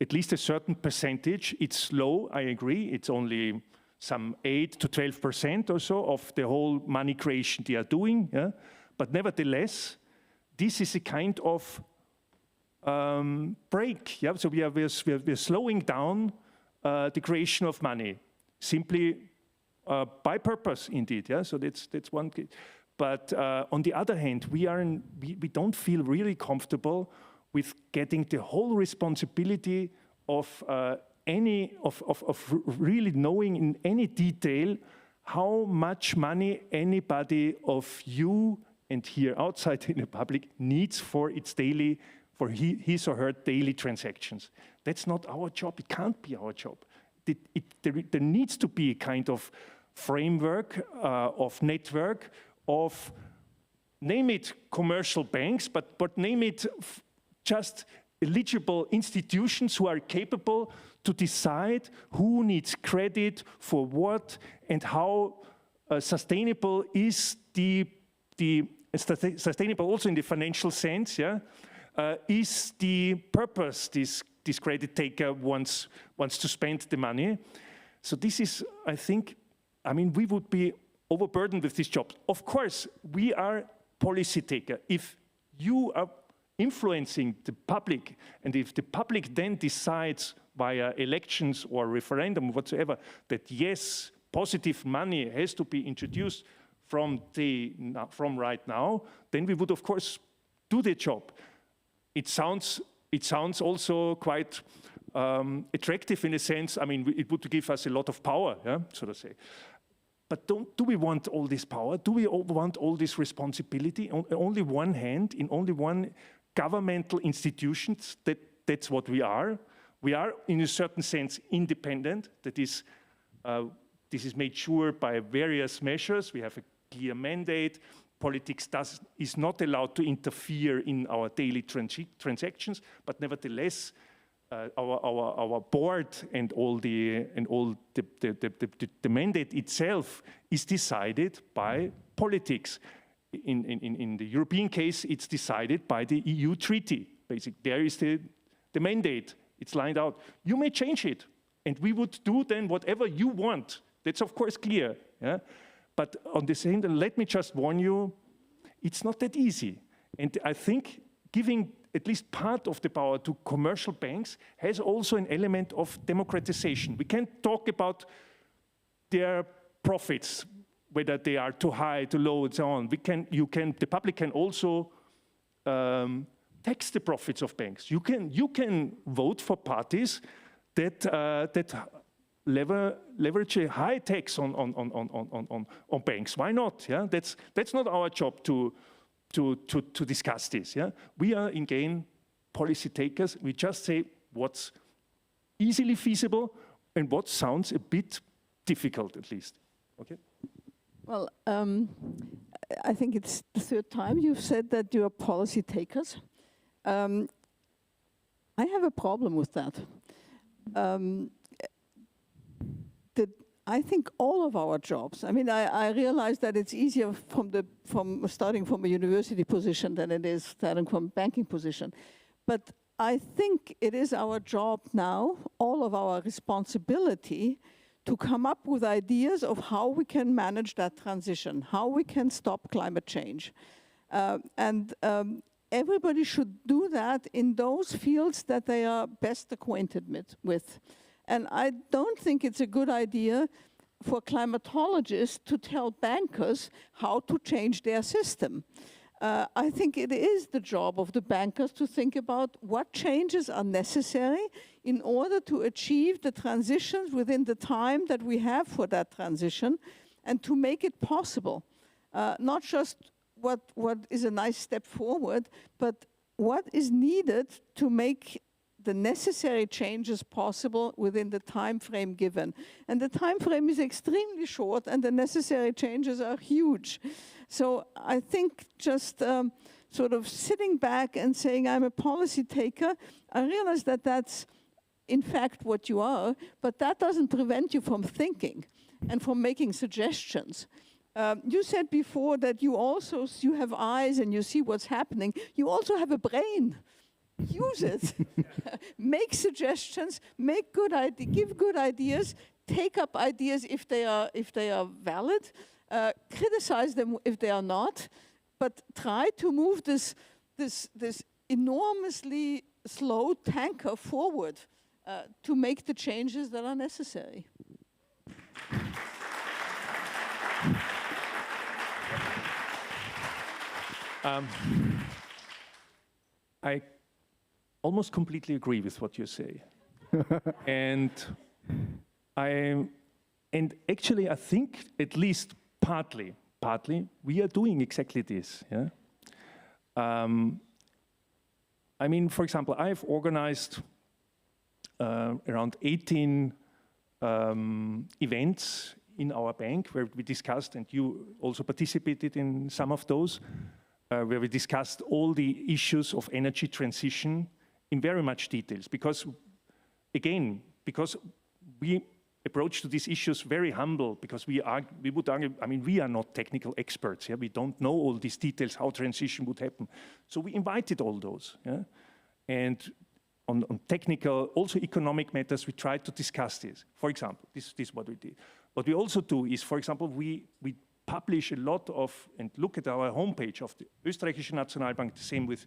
at least a certain percentage. It's low, I agree. It's only some 8 to 12% or so of the whole money creation they are doing. Yeah? But nevertheless, this is a kind of break. Yeah? So we are slowing down the creation of money, simply by purpose, indeed. Yeah? So that's one case. But on the other hand, we don't feel really comfortable with getting the whole responsibility of really knowing in any detail how much money anybody of you and here outside in the public needs for his or her daily transactions. That's not our job. It can't be our job. There needs to be a kind of framework of network of, name it commercial banks, but name it just eligible institutions who are capable to decide who needs credit for what and how sustainable is sustainable also in the financial sense, yeah, is the purpose this credit taker wants to spend the money. So this is, I think, I mean, we would be overburdened with this job. Of course, we are policy taker. If you are influencing the public, and if the public then decides via elections or referendum whatsoever that yes, positive money has to be introduced from right now, then we would of course do the job. It sounds also quite attractive in a sense. I mean, it would give us a lot of power, yeah, so to say. But do we want all this power? Do we want all this responsibility? On only one hand, in only one governmental institutions, that's what we are. We are, in a certain sense, independent. That is, this is made sure by various measures. We have a clear mandate. Politics is not allowed to interfere in our daily transactions, but nevertheless, our board and all the mandate itself is decided by politics. In the European case, it's decided by the EU treaty. Basically, there is the mandate. It's lined out. You may change it, and we would do then whatever you want. That's of course clear. Yeah? But on the same time, let me just warn you, it's not that easy. And I think giving at least part of the power to commercial banks has also an element of democratization. We can't talk about their profits, whether they are too high, too low, and so on. The public can also tax the profits of banks. You can vote for parties that leverage a high tax on banks. Why not? Yeah, that's not our job to discuss this. Yeah, we are again policy takers. We just say what's easily feasible and what sounds a bit difficult, at least. Okay. Well, I think it's the third time you've said that you are policy takers. I have a problem with that. I think all of our jobs, I mean, I realize that it's easier from starting from a university position than it is starting from a banking position. But I think it is our job now, all of our responsibility, to come up with ideas of how we can manage that transition, how we can stop climate change. Everybody should do that in those fields that they are best acquainted with. And I don't think it's a good idea for climatologists to tell bankers how to change their system. I think it is the job of the bankers to think about what changes are necessary in order to achieve the transitions within the time that we have for that transition and to make it possible. Not just what is a nice step forward, but what is needed to make the necessary changes possible within the time frame given. And the time frame is extremely short and the necessary changes are huge. So I think just sort of sitting back and saying I'm a policy taker, I realize that that's in fact what you are, but that doesn't prevent you from thinking and from making suggestions. You said before that you have eyes and you see what's happening. You also have a brain. Use it. Make suggestions, give good ideas, take up ideas if they are valid, criticize them if they are not, but try to move this enormously slow tanker forward to make the changes that are necessary. I almost completely agree with what you say. and actually I think at least partly we are doing exactly this. Yeah? I mean, for example, I've organized around 18 events in our bank where we discussed, and you also participated in some of those, where we discussed all the issues of energy transition in very much details, because we approach to these issues very humble, because we would argue, I mean, we are not technical experts, yeah? We don't know all these details, how transition would happen. So we invited all those, yeah? And on technical, also economic matters, we tried to discuss this. For example, this is what we did. What we also do is, for example, we publish a lot of, and look at our homepage of the Österreichische Nationalbank, the same with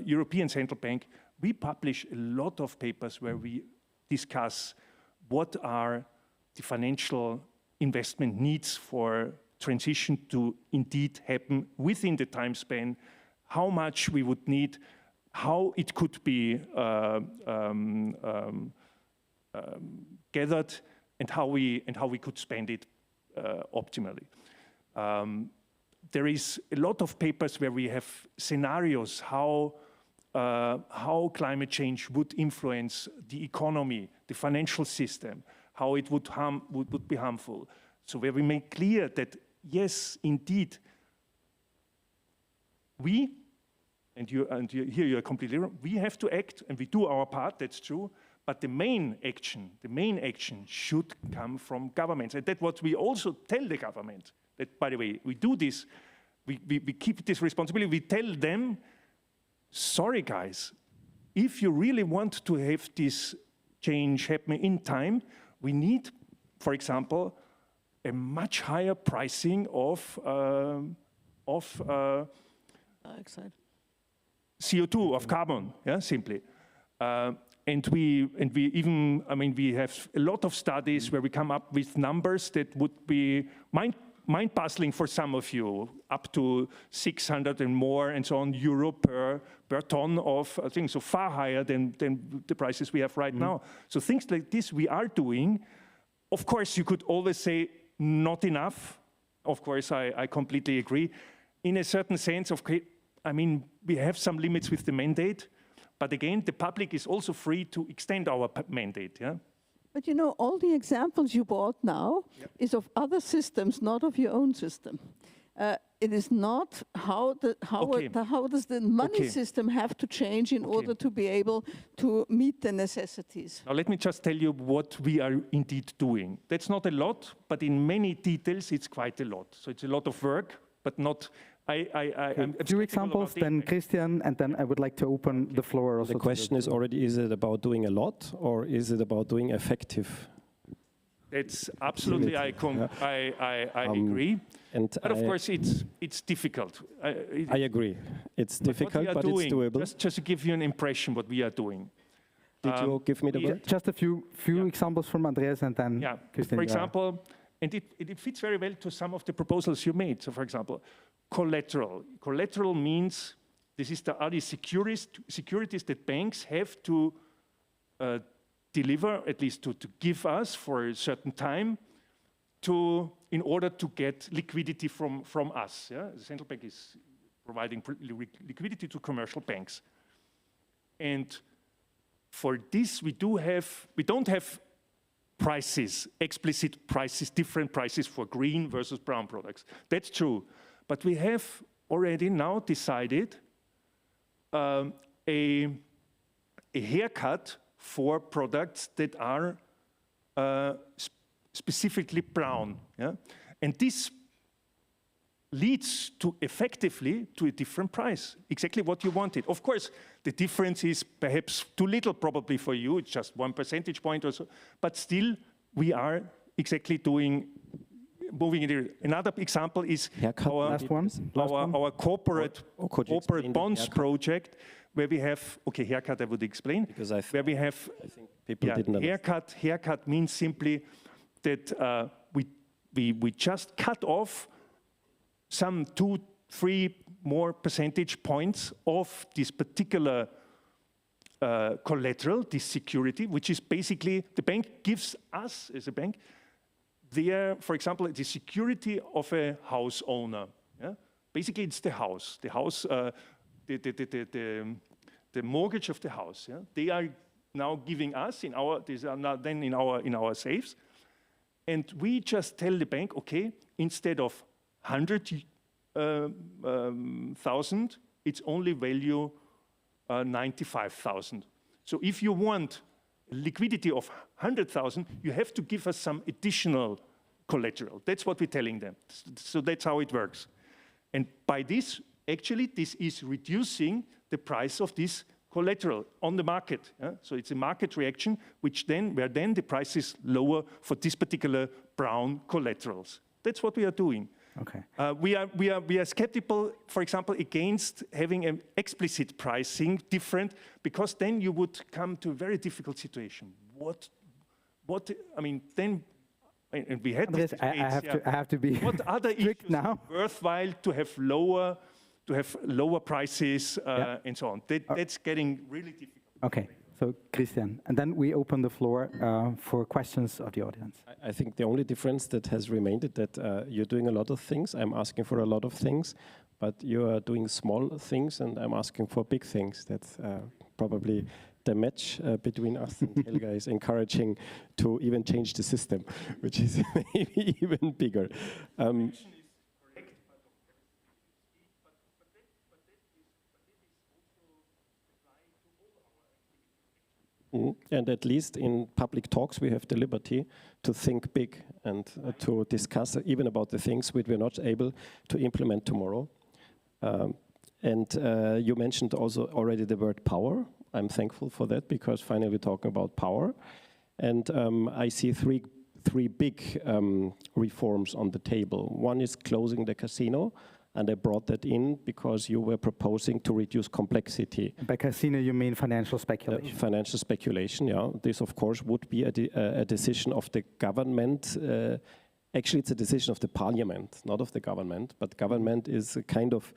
European Central Bank, we publish a lot of papers where we discuss what are the financial investment needs for transition to indeed happen within the time span, how much we would need, how it could be gathered, and how we could spend it optimally. There is a lot of papers where we have scenarios how climate change would influence the economy, the financial system, how it would be harmful. So where we make clear that yes, indeed, here you are completely wrong, we have to act and we do our part, that's true, but the main action should come from governments. And that's what we also tell the government, that, by the way, we do this, we keep this responsibility, we tell them, sorry guys, if you really want to have this change happen in time, we need, for example, a much higher pricing of dioxide. CO2, of carbon, yeah, simply. And we even, I mean, we have a lot of studies where we come up with numbers that would be mind-puzzling for some of you, up to 600 and more and so on euro per ton of things, so far higher than the prices we have right now. So things like this we are doing. Of course, you could always say not enough. Of course, I completely agree. In a certain sense, I mean, we have some limits with the mandate. But again, the public is also free to extend our mandate. Yeah? But you know, all the examples you brought now is of other systems, not of your own system. It is not how does the money system have to change in order to be able to meet the necessities. Now let me just tell you what we are indeed doing. That's not a lot, but in many details it's quite a lot. So it's a lot of work, but not. A few examples, then Christian, and then I would like to open the floor also. The question is already, is it about doing a lot or is it about doing effective? It's absolutely, I agree. But of course, it's difficult. I agree. It's difficult, but it's doable. Just to give you an impression what we are doing. Did you give me the word? Just a few examples from Andreas and then Christian. For example, and it fits very well to some of the proposals you made. So for example, collateral. Collateral means are the securities that banks have to deliver, at least to give us for a certain time, in order to get liquidity from us. Yeah? The central bank is providing liquidity to commercial banks. And for this, we don't have prices, explicit prices, different prices for green versus brown products. That's true. But we have already now decided a haircut for products that are specifically brown. Yeah? And this leads to effectively to a different price, exactly what you wanted. Of course, the difference is perhaps too little probably for you, it's just 1 percentage point or so, but still we are exactly moving in there. Another example is our corporate bonds project, where we have, haircut I would explain, because I think people didn't understand. Haircut means simply that we just cut off some 2-3 more percentage points of this particular collateral, this security, which is basically the bank gives us as a bank for example, the security of a house owner. Yeah? Basically, it's the house. The house, the mortgage of the house. Yeah? They are now giving us these are now then in our safes, and we just tell the bank, okay, instead of 100,000, it's only value 95,000. So if you want liquidity of 100,000, you have to give us some additional collateral. That's what we're telling them. So that's how it works. And by this, actually, this is reducing the price of this collateral on the market. Yeah? So it's a market reaction, where then the price is lower for this particular brown collaterals. That's what we are doing. Okay. We are skeptical, for example, against having an explicit pricing different, because then you would come to a very difficult situation. I mean, then, and we had Andreas, this debate, I have to be what other strict issues now? worthwhile to have lower prices and so on. That's getting really difficult. Okay. So Christian, and then we open the floor for questions of the audience. I think the only difference that has remained is that you're doing a lot of things. I'm asking for a lot of things, but you are doing small things, and I'm asking for big things. That's probably the match between us, and Helga is encouraging to even change the system, which is maybe even bigger. And at least in public talks, we have the liberty to think big and to discuss even about the things which we're not able to implement tomorrow. And you mentioned also already the word power. I'm thankful for that, because finally we're talking about power. And I see three big reforms on the table. One is closing the casino. And they brought that in because you were proposing to reduce complexity. By casino, you mean financial speculation? Financial speculation, yeah. This, of course, would be a decision of the government. Actually, it's a decision of the parliament, not of the government. But government is a kind of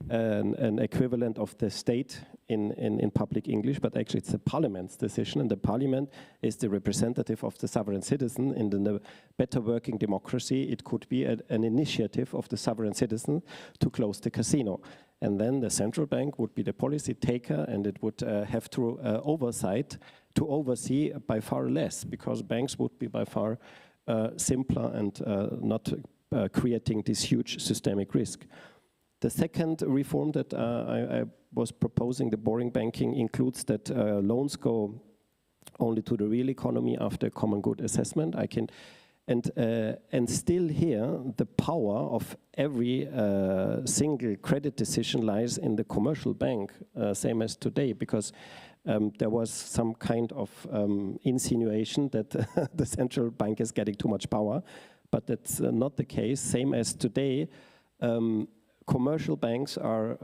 an equivalent of the state in public English. But actually, it's the parliament's decision. And the parliament is the representative of the sovereign citizen. And in a better working democracy, it could be an initiative of the sovereign citizen to close the casino. And then the central bank would be the policy taker, and it would have to oversee by far less, because banks would be by far simpler and not creating this huge systemic risk. The second reform that I was proposing, the boring banking, includes that loans go only to the real economy after common good assessment. And still here, the power of every single credit decision lies in the commercial bank, same as today, because there was some kind of insinuation that the central bank is getting too much power, but that's not the case. Same as today, commercial banks are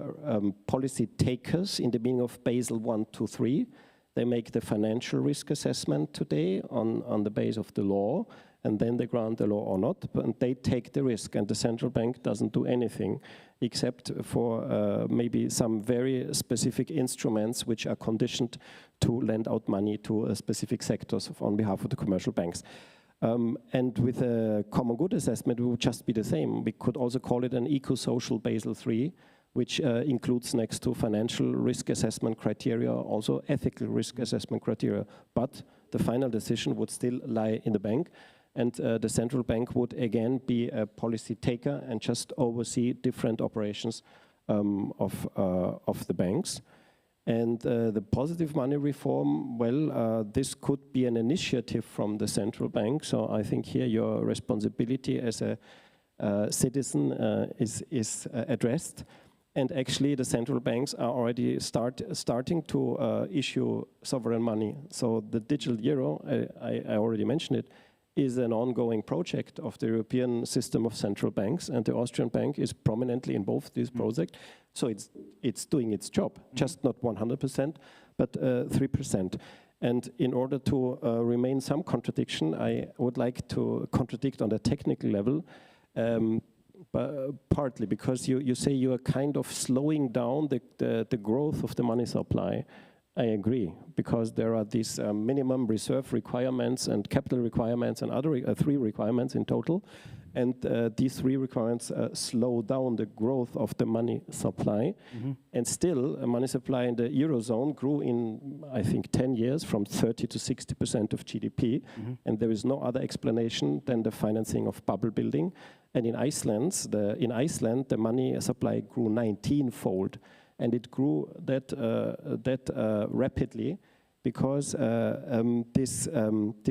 policy takers in the meaning of Basel 1, 2, 3. They make the financial risk assessment today on the base of the law, and then they grant the law or not, and they take the risk, and the central bank doesn't do anything except for maybe some very specific instruments which are conditioned to lend out money to specific sectors on behalf of the commercial banks. And with a common good assessment, it would just be the same. We could also call it an eco-social Basel III, which includes, next to financial risk assessment criteria, also ethical risk assessment criteria. But the final decision would still lie in the bank. And the central bank would again be a policy taker and just oversee different operations of the banks. And the positive money reform, well, this could be an initiative from the central bank. So I think here your responsibility as a citizen is addressed. And actually the central banks are already starting to issue sovereign money. So the digital euro, I already mentioned it, is an ongoing project of the European system of central banks, and the Austrian bank is prominently in both these projects. So it's doing its job, just not 100%, but 3%. And in order to remain some contradiction, I would like to contradict on the technical level, partly because you say you are kind of slowing down the growth of the money supply. I agree, because there are these minimum reserve requirements and capital requirements and other 3 requirements in total. And these 3 requirements slow down the growth of the money supply. And still, money supply in the Eurozone grew in, I think, 10 years from 30 to 60% of GDP. And there is no other explanation than the financing of bubble building. And in Iceland, the money supply grew 19-fold. And it grew that rapidly because this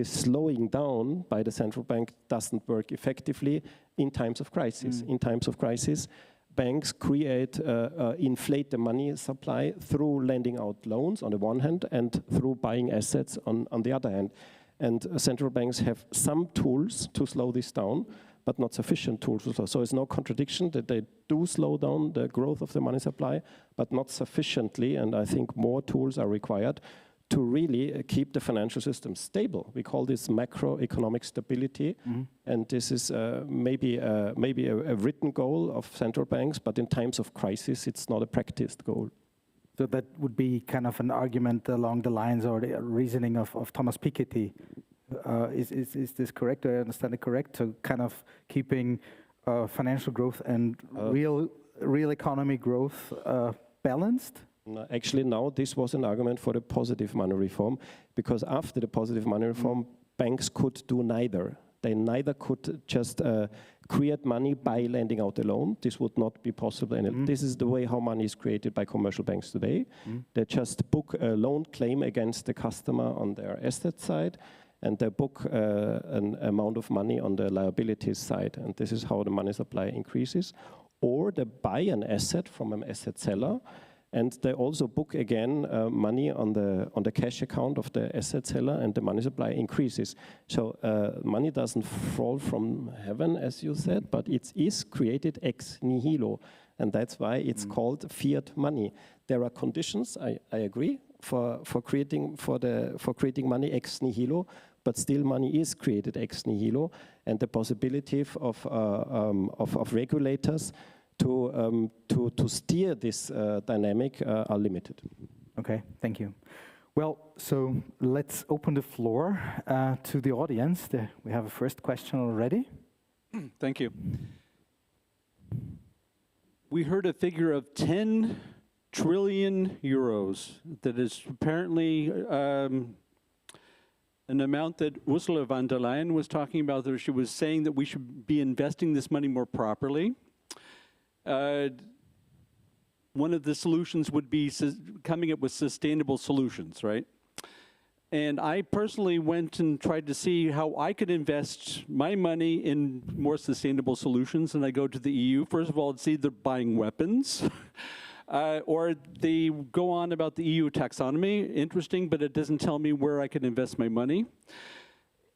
slowing down by the central bank doesn't work effectively in times of crisis. In times of crisis, banks inflate the money supply through lending out loans on the one hand and through buying assets on the other hand. And central banks have some tools to slow this down, but not sufficient tools. So it's no contradiction that they do slow down the growth of the money supply, but not sufficiently, and I think more tools are required to really keep the financial system stable. We call this macroeconomic stability, and this is maybe a written goal of central banks, but in times of crisis, it's not a practiced goal. So that would be kind of an argument along the lines or the reasoning of Thomas Piketty. Is this correct? Do I understand it correct? So kind of keeping financial growth and real economy growth balanced? No, actually, now this was an argument for the positive money reform, because after the positive money reform, banks could do neither. They neither could just create money by lending out a loan. This would not be possible. And this is the way how money is created by commercial banks today. They just book a loan claim against the customer on their asset side, and they book an amount of money on the liabilities side. And this is how the money supply increases. Or they buy an asset from an asset seller, And they also book again money on the cash account of the asset seller, and the money supply increases. So money doesn't fall from heaven, as you said, but it is created ex nihilo, and that's why it's called fiat money. There are conditions, I agree, for creating money ex nihilo, but still money is created ex nihilo, and the possibility of regulators to steer this dynamic are limited. Okay, thank you. Well, so let's open the floor to the audience. We have a first question already. Thank you. We heard a figure of 10 trillion euros that is apparently an amount that Ursula von der Leyen was talking about. There she was saying that we should be investing this money more properly. One of the solutions would be coming up with sustainable solutions, right? And I personally went and tried to see how I could invest my money in more sustainable solutions, and I go to the EU. First of all, it's either buying weapons, or they go on about the EU taxonomy. Interesting, but it doesn't tell me where I can invest my money.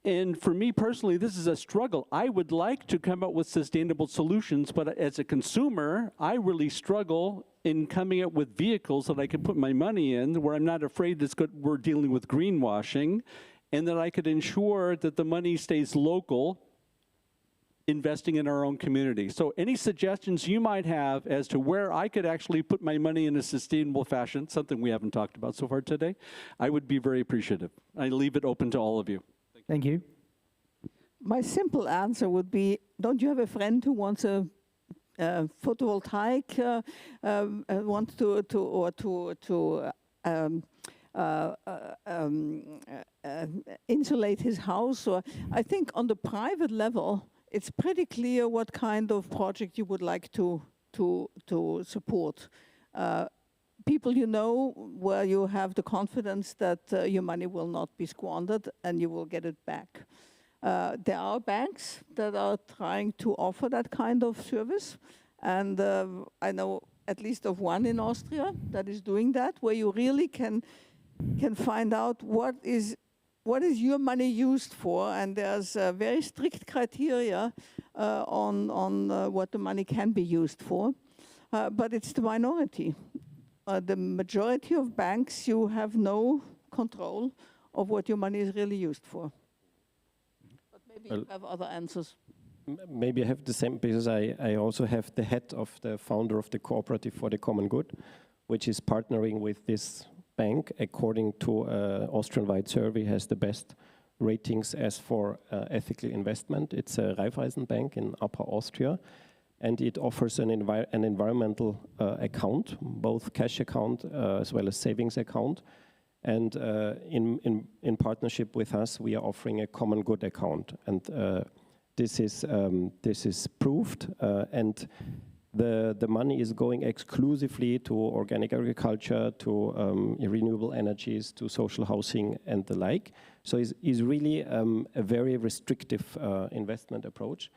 And for me personally, this is a struggle. I would like to come up with sustainable solutions, but as a consumer, I really struggle in coming up with vehicles that I can put my money in, where I'm not afraid that we're dealing with greenwashing, and that I could ensure that the money stays local, investing in our own community. So any suggestions you might have as to where I could actually put my money in a sustainable fashion, something we haven't talked about so far today, I would be very appreciative. I leave it open to all of you. Thank you. My simple answer would be, don't you have a friend who wants a photovoltaic, wants to insulate his house? Or I think on the private level, it's pretty clear what kind of project you would like to support. People you know, where you have the confidence that your money will not be squandered and you will get it back. There are banks that are trying to offer that kind of service, and I know at least of one in Austria that is doing that, where you really can find out what is your money used for, and there's very strict criteria on what the money can be used for, but it's the minority. The majority of banks, you have no control of what your money is really used for. But maybe you have other answers. Maybe I have the same, because I also have the head of the founder of the Cooperative for the Common Good, which is partnering with this bank, according to Austrian-wide survey, has the best ratings as for ethical investment. It's a Raiffeisen bank in Upper Austria. And it offers an environmental account, both cash account as well as savings account. And in partnership with us, we are offering a common good account. And this is proved. And the money is going exclusively to organic agriculture, to renewable energies, to social housing and the like. So it's really a very restrictive investment approach.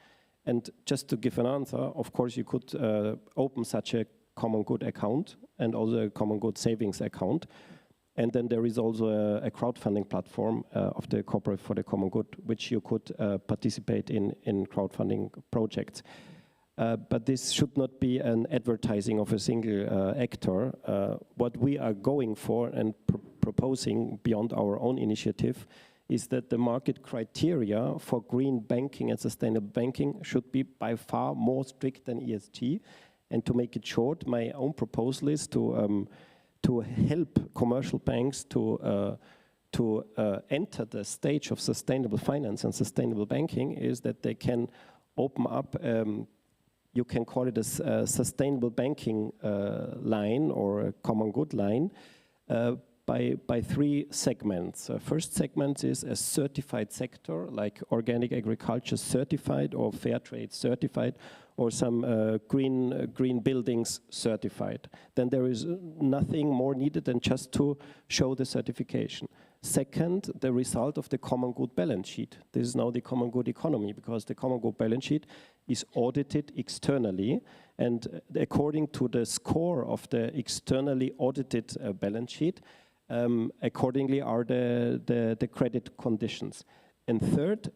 And just to give an answer, of course, you could open such a common good account and also a common good savings account. And then there is also a crowdfunding platform of the Cooperative for the Common Good, which you could participate in crowdfunding projects. But this should not be an advertising of a single actor. What we are going for and proposing beyond our own initiative is that the market criteria for green banking and sustainable banking should be by far more strict than ESG. And to make it short, my own proposal is to help commercial banks to enter the stage of sustainable finance and sustainable banking, is that they can open up, you can call it a sustainable banking line or a common good line, by three segments. First segment is a certified sector, like organic agriculture certified or fair trade certified, or some green buildings certified. Then there is nothing more needed than just to show the certification. Second, the result of the common good balance sheet. This is now the common good economy, because the common good balance sheet is audited externally, and according to the score of the externally audited balance sheet, accordingly are the credit conditions. And third,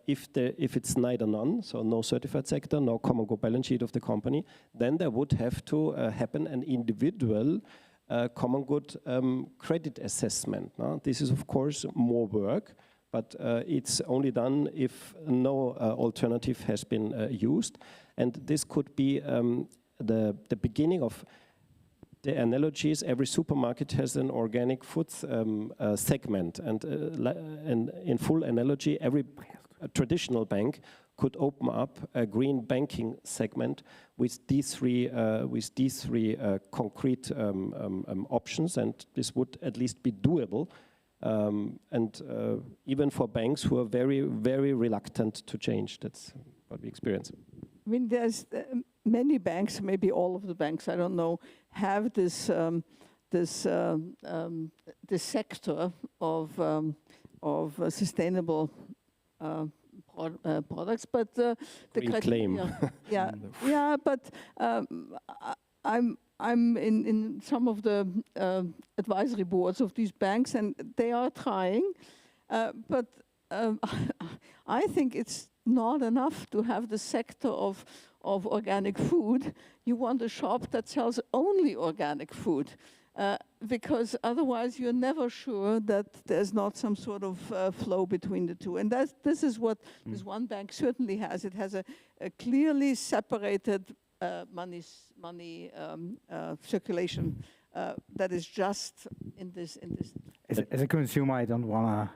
if it's neither none, so no certified sector, no common good balance sheet of the company, then there would have to happen an individual common good credit assessment. No? This is, of course, more work, but it's only done if no alternative has been used. And this could be the beginning of the analogies. Every supermarket has an organic food segment, and in full analogy, every traditional bank could open up a green banking segment with these three concrete options, and this would at least be doable. Even for banks who are very, very reluctant to change. That's what we experience. I mean, there's many banks, maybe all of the banks, I don't know, have this this sector of sustainable products, but the claim. Yeah, but I'm in some of the advisory boards of these banks, and they are trying, but I think it's not enough to have the sector of organic food. You want a shop that sells only organic food, because otherwise you're never sure that there's not some sort of flow between the two. And this is what this one bank certainly has. It has a clearly separated money circulation that is just in this. As a consumer, I don't want to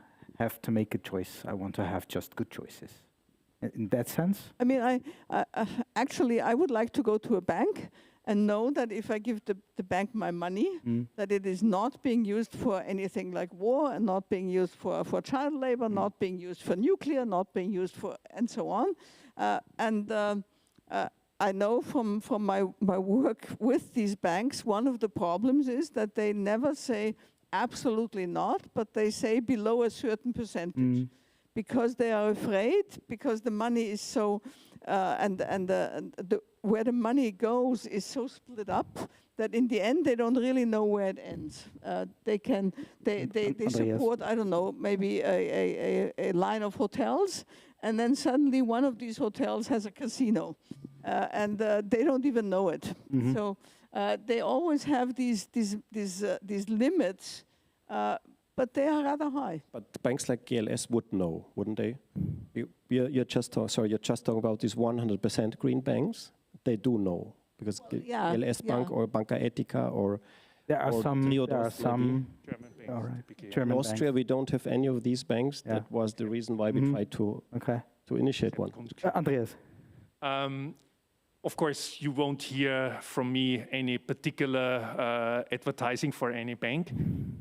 have to make a choice. I want to have just good choices. In that sense? I mean, actually, I would like to go to a bank and know that if I give the bank my money, that it is not being used for anything like war, and not being used for child labor, not being used for nuclear, not being used for, and so on. I know from my work with these banks, one of the problems is that they never say absolutely not, but they say below a certain percentage. Because they are afraid, because the money is so, where the money goes is so split up that in the end they don't really know where it ends. They support, I don't know, maybe a line of hotels, and then suddenly one of these hotels has a casino, and they don't even know it. So they always have these limits. But they are rather high. But banks like GLS would know, wouldn't they? You're just talking about these 100% green banks. They do know, because GLS Bank or Banca Etica or there are some German banks. All right. In Austria, we don't have any of these banks. Yeah. That was the reason why we tried to initiate one. Andreas. Of course, you won't hear from me any particular advertising for any bank,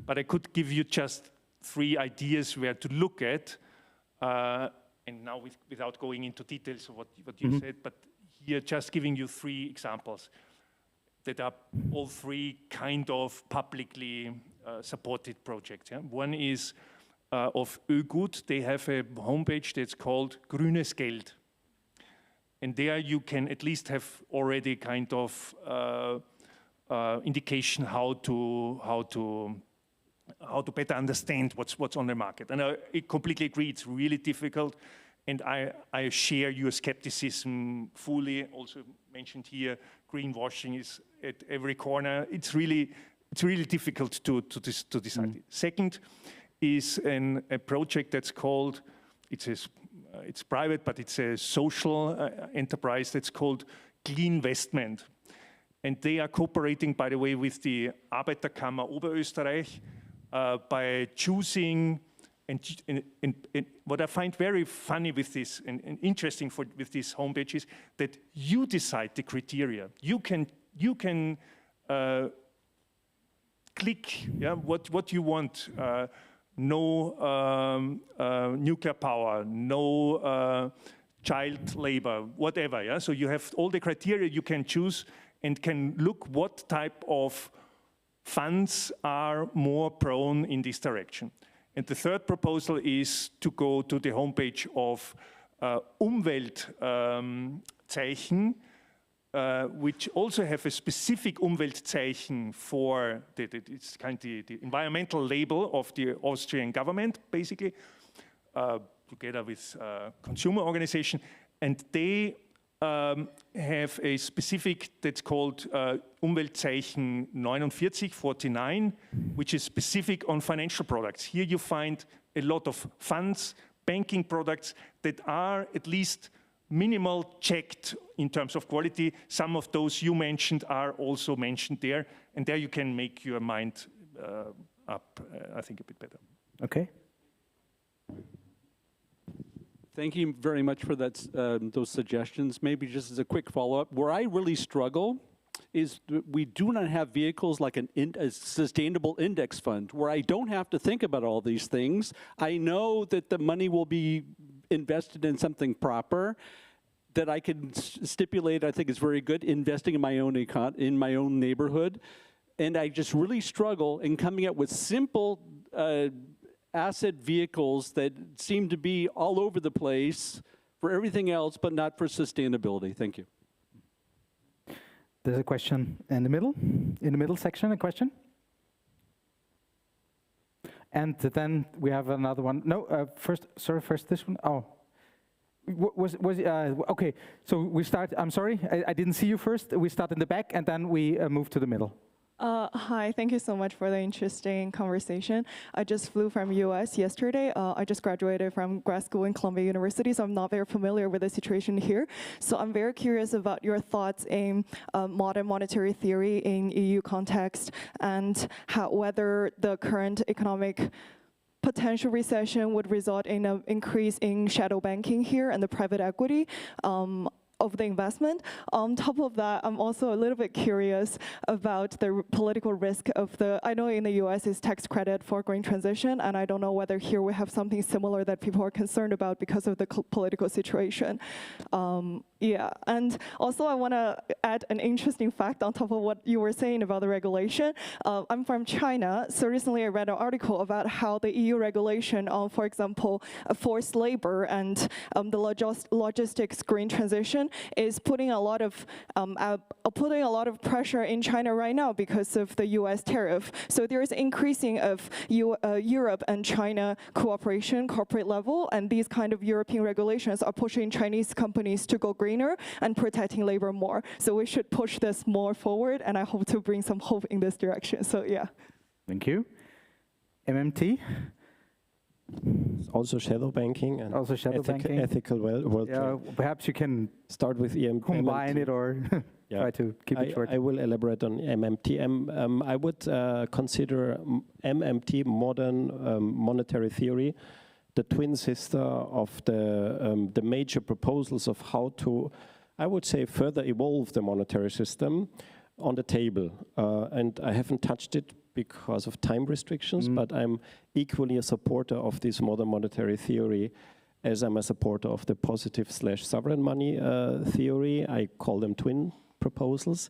but I could give you just 3 ideas where to look at, and now without going into details of what you said, but here just giving you 3 examples that are all 3 kind of publicly supported projects. Yeah? One is of ÖGUT. They have a homepage that's called Grünes Geld. And there you can at least have already kind of indication how to better understand what's on the market. And I completely agree, it's really difficult. And I share your skepticism fully. Also mentioned here, greenwashing is at every corner. It's really difficult to decide. Second is a project that's called, it's private, but it's a social enterprise that's called Cleanvestment. And they are cooperating, by the way, with the Arbeiterkammer Oberösterreich by choosing, and what I find very funny with this and interesting with this homepage is that you decide the criteria. You can click what you want. No nuclear power, no child labor, whatever. Yeah? So you have all the criteria you can choose and can look what type of funds are more prone in this direction. And the third proposal is to go to the homepage of Umweltzeichen, which also have a specific Umweltzeichen for it's kind of the environmental label of the Austrian government, basically, together with consumer organization, and they have a specific that's called Umweltzeichen 4949, which is specific on financial products. Here you find a lot of funds, banking products that are at least minimal checked in terms of quality. Some of those you mentioned are also mentioned there, and there you can make your mind up, I think, a bit better. Okay. Thank you very much for that, those suggestions. Maybe just as a quick follow-up, where I really struggle is we do not have vehicles like a sustainable index fund, where I don't have to think about all these things. I know that the money will be invested in something proper, that I can stipulate, I think is very good, investing in my own neighborhood. And I just really struggle in coming up with simple asset vehicles that seem to be all over the place for everything else, but not for sustainability. Thank you. There's a question in the middle section, a question. And then we have another one. No, first this one. Oh, okay. So we start, I'm sorry, I didn't see you first. We start in the back and then we move to the middle. Hi, thank you so much for the interesting conversation. I just flew from US yesterday. I just graduated from grad school in Columbia University, so I'm not very familiar with the situation here. So I'm very curious about your thoughts in modern monetary theory in EU context, and whether the current economic potential recession would result in an increase in shadow banking here and the private equity of the investment. On top of that, I'm also a little bit curious about the political risk of I know in the US is tax credit for green transition, and I don't know whether here we have something similar that people are concerned about because of the political situation. Yeah, and also I want to add an interesting fact on top of what you were saying about the regulation. I'm from China, so recently I read an article about how the EU regulation on, for example, forced labor and the logistics green transition is putting a lot of pressure in China right now because of the US tariff. So there is increasing of Europe and China cooperation, corporate level, and these kind of European regulations are pushing Chinese companies to go greener and protecting labor more. So we should push this more forward, and I hope to bring some hope in this direction. So yeah. Thank you. MMT? Also shadow banking and also shadow banking. Ethical world trade. Perhaps you can start with combine MMT. it or try to keep it short. I will elaborate on MMT. I would consider MMT, modern monetary theory, the twin sister of the major proposals of how to, I would say, further evolve the monetary system on the table. And I haven't touched it because of time restrictions, but I'm equally a supporter of this modern monetary theory as I'm a supporter of the positive/sovereign money theory. I call them twin proposals.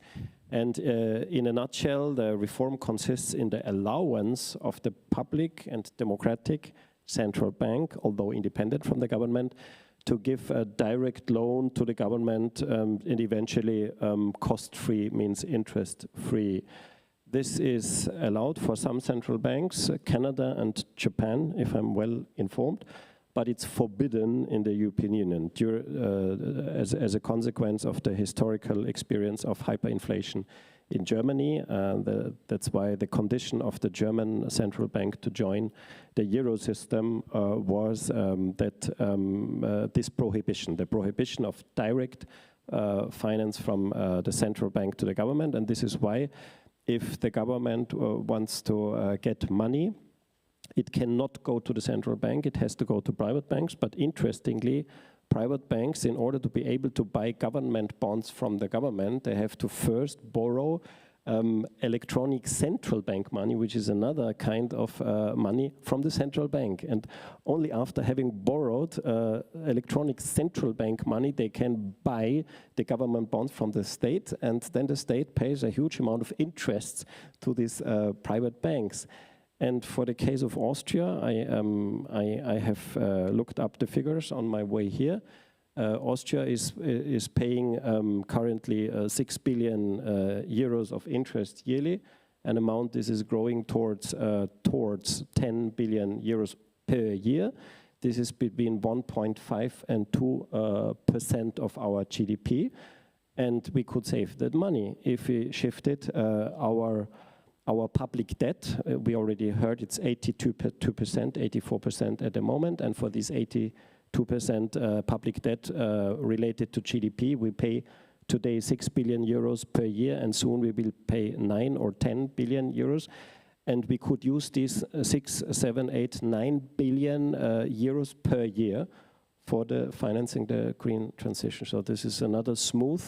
And in a nutshell, the reform consists in the allowance of the public and democratic central bank, although independent from the government, to give a direct loan to the government and eventually cost-free means interest-free. This is allowed for some central banks, Canada and Japan, if I'm well informed, but it's forbidden in the European Union as a consequence of the historical experience of hyperinflation in Germany. That's why the condition of the German central bank to join the euro system was this prohibition, the prohibition of direct finance from the central bank to the government. And this is why if the government wants to get money, it cannot go to the central bank, it has to go to private banks. But interestingly, private banks, in order to be able to buy government bonds from the government, they have to first borrow electronic central bank money, which is another kind of money from the central bank. And only after having borrowed electronic central bank money, they can buy the government bonds from the state, and then the state pays a huge amount of interest to these private banks. And for the case of Austria, I have looked up the figures on my way here. Austria is paying currently 6 billion euros of interest yearly, an amount this is growing towards 10 billion euros per year. This is between 1.5 and 2% of our GDP, and we could save that money if we shifted our public debt. We already heard it's 82%, 84% at the moment, and for this 82% public debt related to GDP, we pay today 6 billion euros per year, and soon we will pay 9 or 10 billion euros. And we could use these 6, 7, 8, 9 billion euros per year for the financing the green transition. So this is another smooth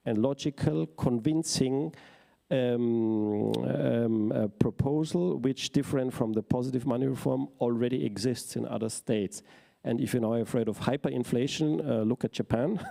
and logical, convincing proposal, which, different from the positive money reform, already exists in other states. And if you're now afraid of hyperinflation, look at Japan.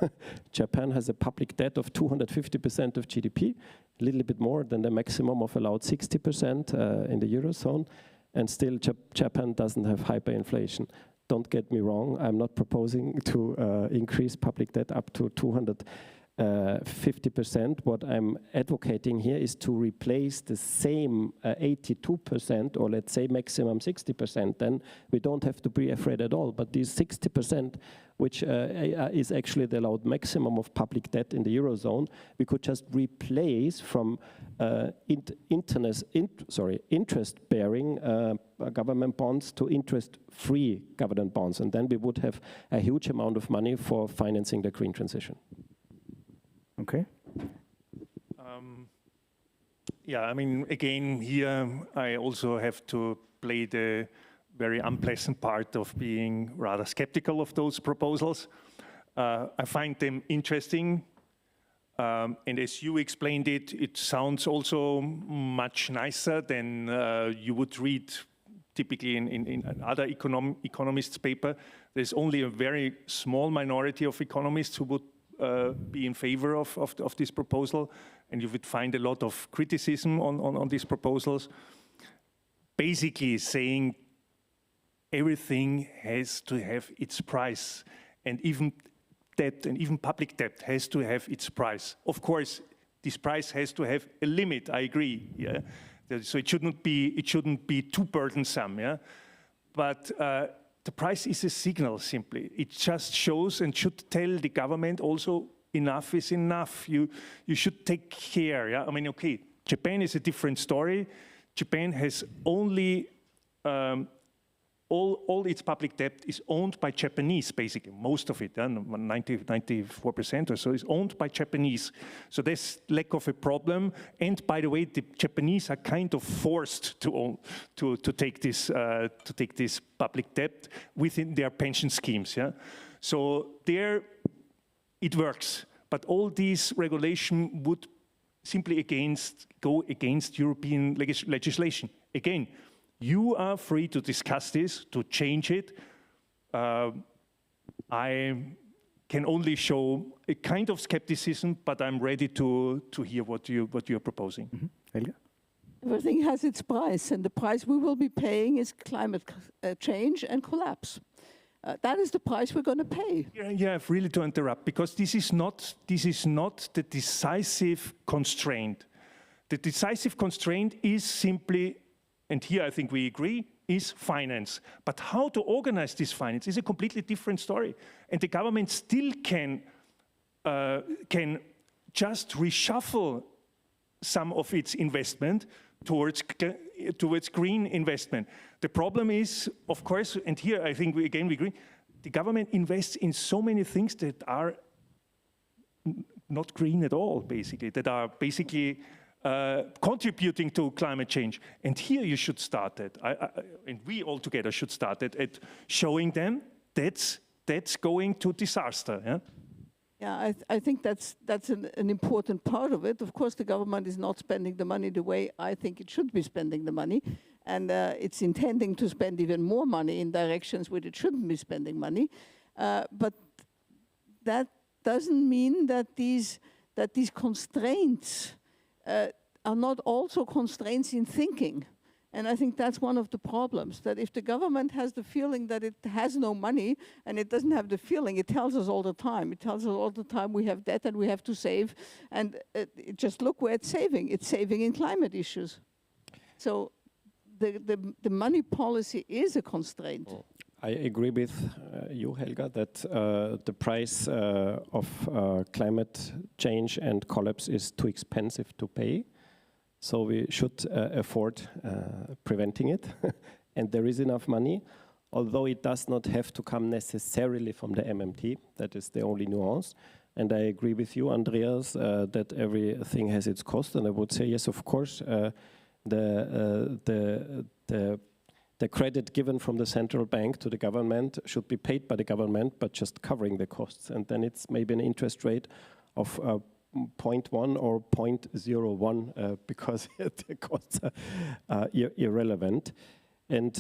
Japan has a public debt of 250% of GDP, a little bit more than the maximum of allowed 60% in the Eurozone, and still Japan doesn't have hyperinflation. Don't get me wrong, I'm not proposing to increase public debt up to 250%. What I'm advocating here is to replace the same 82%, or let's say maximum 60%. Then we don't have to be afraid at all. But these 60%, which is actually the allowed maximum of public debt in the Eurozone, we could just replace from interest-bearing government bonds to interest-free government bonds. And then we would have a huge amount of money for financing the green transition. Okay. Yeah, I mean, again, here I also have to play the very unpleasant part of being rather skeptical of those proposals. I find them interesting, and as you explained it, it sounds also much nicer than you would read typically in other economists' paper. There's only a very small minority of economists who would be in favor of this proposal, and you would find a lot of criticism on these proposals, basically saying everything has to have its price, and even debt and even public debt has to have its price. Of course, this price has to have a limit, I agree, yeah? So it shouldn't be too burdensome, yeah? But the price is a signal, simply. It just shows and should tell the government also enough is enough. You should take care. Yeah? I mean, okay, Japan is a different story. Japan has only, all its public debt is owned by Japanese, basically. Most of it, 94% or so, is owned by Japanese. So there's lack of a problem. And by the way, the Japanese are kind of forced to take this public debt within their pension schemes. Yeah? So there, it works. But all these regulation would simply go against European legislation. Again, you are free to discuss this, to change it. I can only show a kind of skepticism, but I'm ready to hear what you're proposing. Mm-hmm. Helga? Everything has its price, and the price we will be paying is climate change and collapse. That is the price we're going to pay. Yeah, really to interrupt, because this is not the decisive constraint. The decisive constraint is simply, and here I think we agree, is finance. But how to organize this finance is a completely different story. And the government still can just reshuffle some of its investment towards green investment. The problem is, of course, and here I think we agree, the government invests in so many things that are not green at all, basically, that are basically contributing to climate change. And here you should start it, and we all together should start it at showing them that's going to disaster. Yeah? Yeah, I think that's an important part of it. Of course, the government is not spending the money the way I think it should be spending the money. And it's intending to spend even more money in directions where it shouldn't be spending money. But that doesn't mean that these constraints are not also constraints in thinking. And I think that's one of the problems, that if the government has the feeling that it has no money, and it doesn't have the feeling, it tells us all the time. It tells us all the time we have debt and we have to save. And just look where it's saving. It's saving in climate issues. So the money policy is a constraint. I agree with you, Helga, that the price of climate change and collapse is too expensive to pay. So we should afford preventing it. And there is enough money, although it does not have to come necessarily from the MMT. That is the only nuance. And I agree with you, Andreas, that everything has its cost. And I would say, yes, of course, the credit given from the central bank to the government should be paid by the government, but just covering the costs. And then it's maybe an interest rate of 0.1 or 0.01 because the costs are irrelevant. And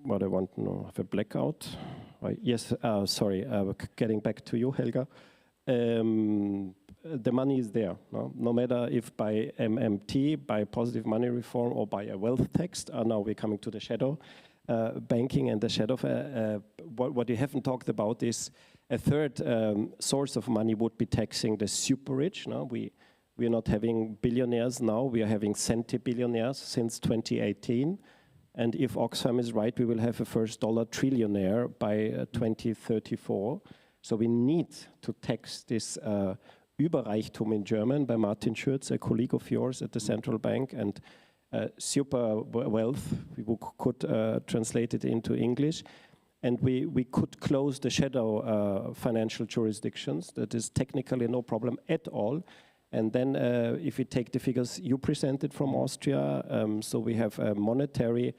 what I want to know, have a blackout? Yes, sorry, getting back to you, Helga. The money is there, no matter if by MMT, by positive money reform, or by a wealth tax. Now we're coming to the shadow banking and the shadow. What you haven't talked about is a third source of money would be taxing the super rich. No? We are not having billionaires now, we are having centibillionaires since 2018. And if Oxfam is right, we will have a first dollar trillionaire by 2034. So we need to tax this Überreichtum in German by Martin Schürz, a colleague of yours at the central bank, and super wealth, we could translate it into English. And we could close the shadow financial jurisdictions. That is technically no problem at all. And then if we take the figures you presented from Austria, so we have a monetary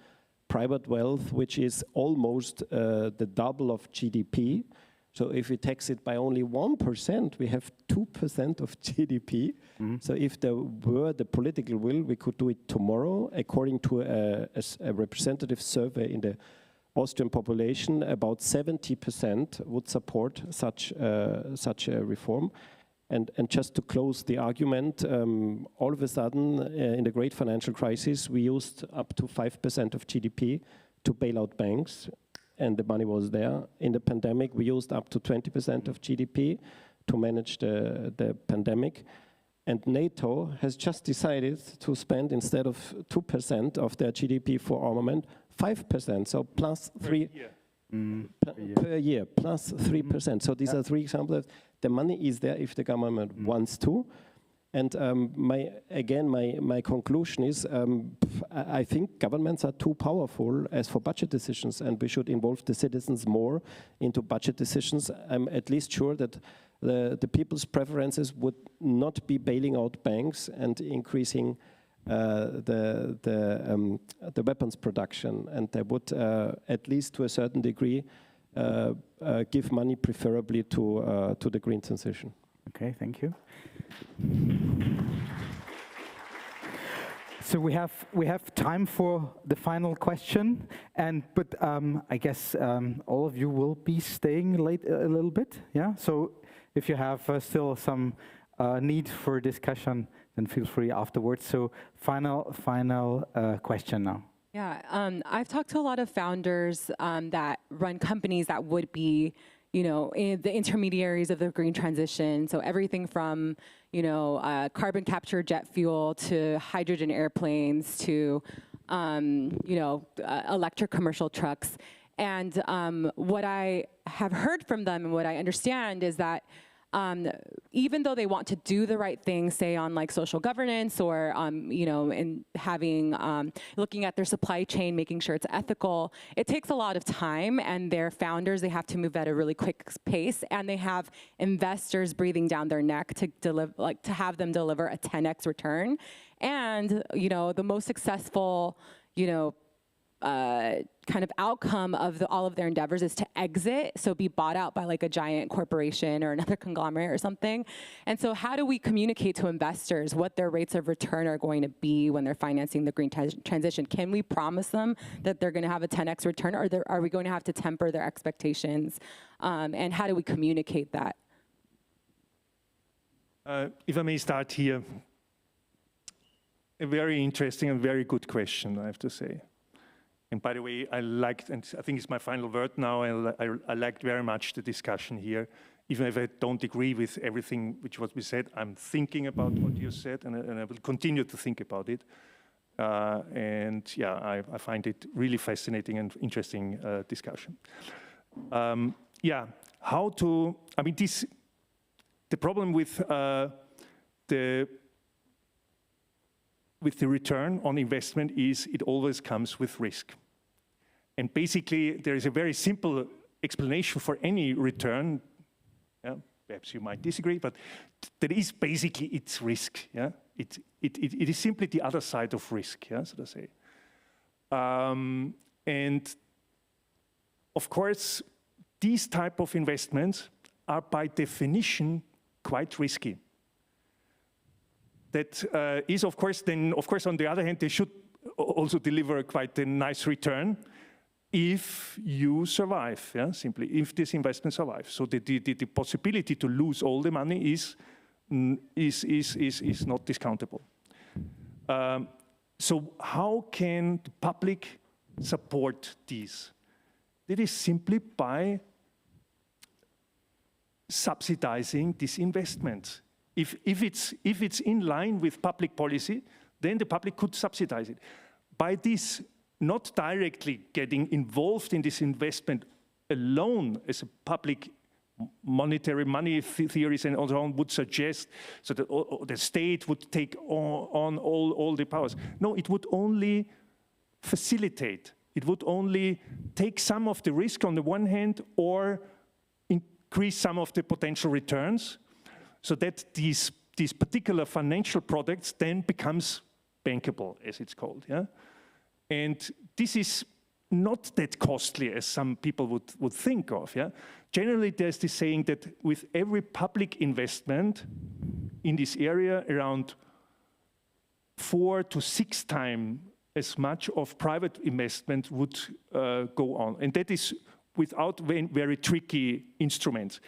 private wealth, which is almost the double of GDP. So if we tax it by only 1%, we have 2% of GDP. Mm-hmm. So if there were the political will, we could do it tomorrow. According to a representative survey in the Austrian population, about 70% would support such a reform. And just to close the argument, all of a sudden, in the great financial crisis, we used up to 5% of GDP to bail out banks, and the money was there. In the pandemic, we used up to 20% of GDP to manage the pandemic. And NATO has just decided to spend, instead of 2% of their GDP for armament, 5%, so plus 3 per year, plus 3%. So these are three examples. The money is there if the government wants to. And my conclusion is, I think governments are too powerful as for budget decisions, and we should involve the citizens more into budget decisions. I'm at least sure that the people's preferences would not be bailing out banks and increasing the weapons production, and they would, at least to a certain degree, give money preferably to the green transition. Okay, thank you. So we have time for the final question, but I guess all of you will be staying late a little bit, yeah? So if you have still some need for discussion, then feel free afterwards. So final question now. Yeah, I've talked to a lot of founders that run companies that would be, the intermediaries of the green transition. So everything from, carbon capture jet fuel to hydrogen airplanes to, electric commercial trucks. And what I have heard from them and what I understand is that even though they want to do the right thing, say on like social governance or, in having, looking at their supply chain, making sure it's ethical, it takes a lot of time, and their founders, they have to move at a really quick pace, and they have investors breathing down their neck to deliver, to have them deliver a 10x return. And, the most successful, kind of outcome of all of their endeavors is to exit, so be bought out by like a giant corporation or another conglomerate or something. And so how do we communicate to investors what their rates of return are going to be when they're financing the green transition? Can we promise them that they're going to have a 10x return, or are we going to have to temper their expectations? And how do we communicate that? If I may start here. a very interesting and very good question, I have to say. And by the way, I liked, and I think it's my final word now, I liked very much the discussion here. Even if I don't agree with everything which was said, I'm thinking about what you said, and I will continue to think about it. And yeah, I find it really fascinating and interesting discussion. Yeah, how to, I mean, the problem with the return on investment is it always comes with risk. And basically, there is a very simple explanation for any return. Yeah, perhaps you might disagree, but that is basically its risk. Yeah, it is simply the other side of risk. Yeah, so to say. And of course, these type of investments are by definition quite risky. That is, of course, then, of course, on the other hand, they should also deliver quite a nice return if you survive, yeah, simply, if this investment survives. So the possibility to lose all the money is not discountable. So how can the public support these? It is simply by subsidizing this investment. If it's in line with public policy, then the public could subsidize it. By this, not directly getting involved in this investment alone as a public monetary money theories and so on would suggest, so that the state would take on all the powers. No, it would only facilitate. It would only take some of the risk on the one hand or increase some of the potential returns, so that these particular financial products then becomes bankable, as it's called. Yeah? And this is not that costly as some people would think of. Yeah? Generally, there's this saying that with every public investment in this area, around 4 to 6 times as much of private investment would go on. And that is without very tricky instruments.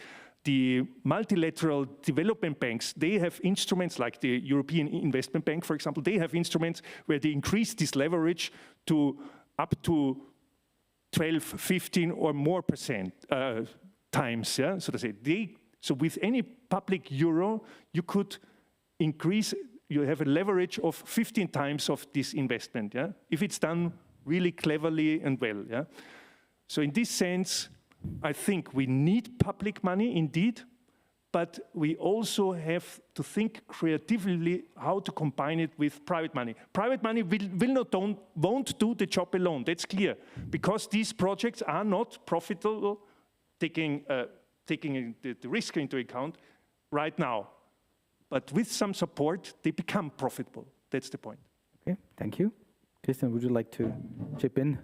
The multilateral development banks, they have instruments like the European Investment Bank, for example, they have instruments where they increase this leverage to up to 12, 15 or more percent times, yeah? So to say, so with any public euro, you could increase, you have a leverage of 15 times of this investment, yeah? If it's done really cleverly and well, yeah? So in this sense, I think we need public money indeed, but we also have to think creatively how to combine it with private money. Private money won't do the job alone, that's clear, because these projects are not profitable, taking the risk into account right now. But with some support, they become profitable. That's the point. Okay, thank you. Christian, would you like to chip in?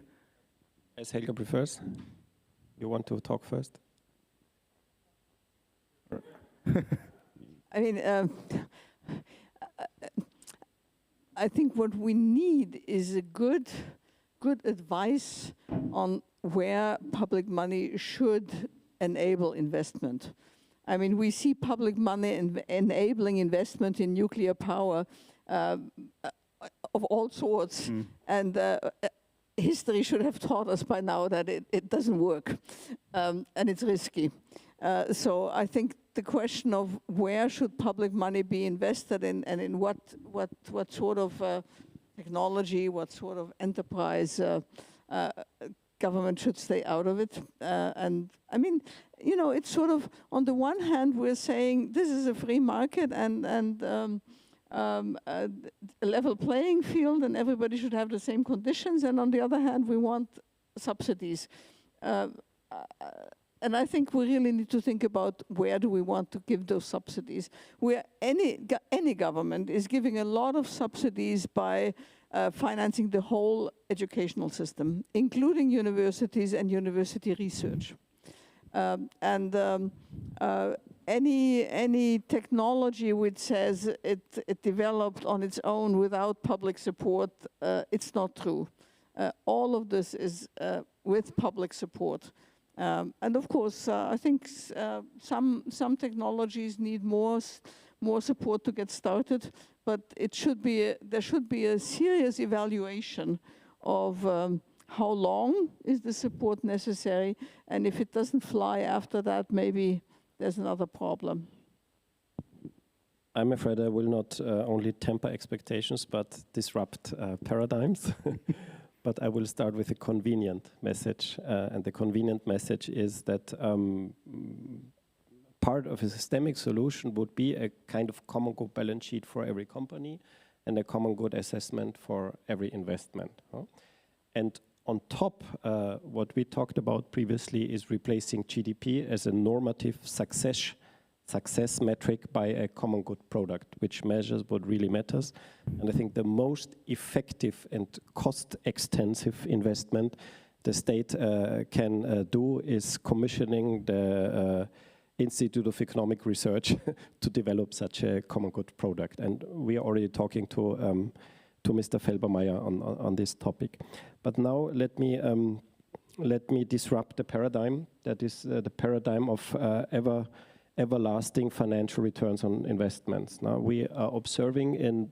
As Helga prefers. You want to talk first? I mean, I think what we need is a good advice on where public money should enable investment. I mean, we see public money enabling investment in nuclear power of all sorts, and history should have taught us by now that it doesn't work, and it's risky. So I think the question of where should public money be invested in, and in what sort of technology, what sort of enterprise, government should stay out of it. And I mean, you know, it's sort of, on the one hand, we're saying this is a free market and a level playing field, and everybody should have the same conditions. And on the other hand, we want subsidies. And I think we really need to think about where do we want to give those subsidies. Where any government is giving a lot of subsidies by financing the whole educational system, including universities and university research. Any technology which says it developed on its own without public support, it's not true. All of this is with public support. And of course, I think some technologies need more more support to get started, but it should be there should be a serious evaluation of how long is the support necessary, and if it doesn't fly after that, maybe there's another problem. I'm afraid I will not only temper expectations, but disrupt paradigms. But I will start with a convenient message. And the convenient message is that part of a systemic solution would be a kind of common good balance sheet for every company and a common good assessment for every investment. And on top, what we talked about previously is replacing GDP as a normative success metric by a common good product, which measures what really matters. And I think the most effective and cost-extensive investment the state can do is commissioning the Institute of Economic Research to develop such a common good product. And we are already talking to Mr. Felber on this topic. But now let me disrupt the paradigm. That is the paradigm of everlasting financial returns on investments. Now we are observing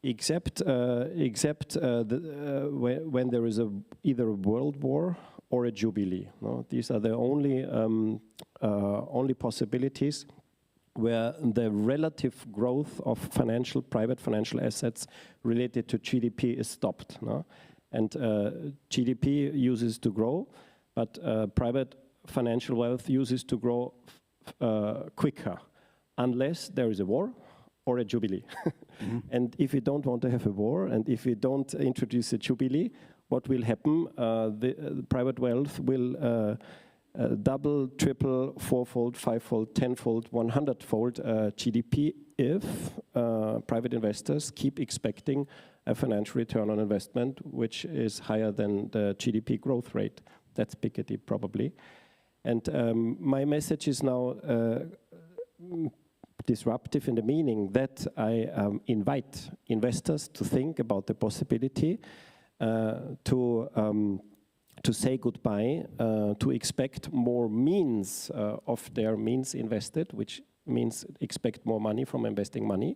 except when there is either a world war or a jubilee. No? These are the only possibilities where the relative growth of private financial assets related to GDP is stopped. No? And GDP uses to grow, but private financial wealth uses to grow quicker, unless there is a war or a jubilee. And if we don't want to have a war, and if we don't introduce a jubilee, what will happen? The private wealth will double, triple, fourfold, fivefold, tenfold, 100-fold GDP if private investors keep expecting a financial return on investment which is higher than the GDP growth rate. That's Piketty probably. And my message is now disruptive in the meaning that I invite investors to think about the possibility to say goodbye, to expect more means of their means invested, which means expect more money from investing money,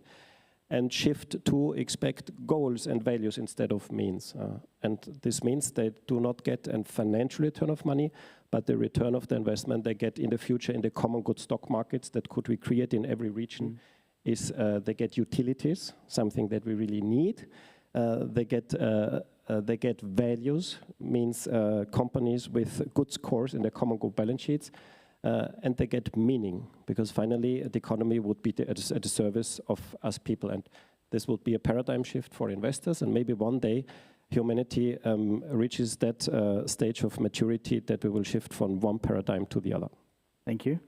and shift to expect goals and values instead of means. And this means they do not get a financial return of money, but the return of the investment they get in the future in the common good stock markets that could we create in every region is they get utilities, something that we really need. They get values, means companies with good scores in their common good balance sheets, and they get meaning, because finally the economy would be at the service of us people, and this would be a paradigm shift for investors, and maybe one day humanity reaches that stage of maturity that we will shift from one paradigm to the other. Thank you.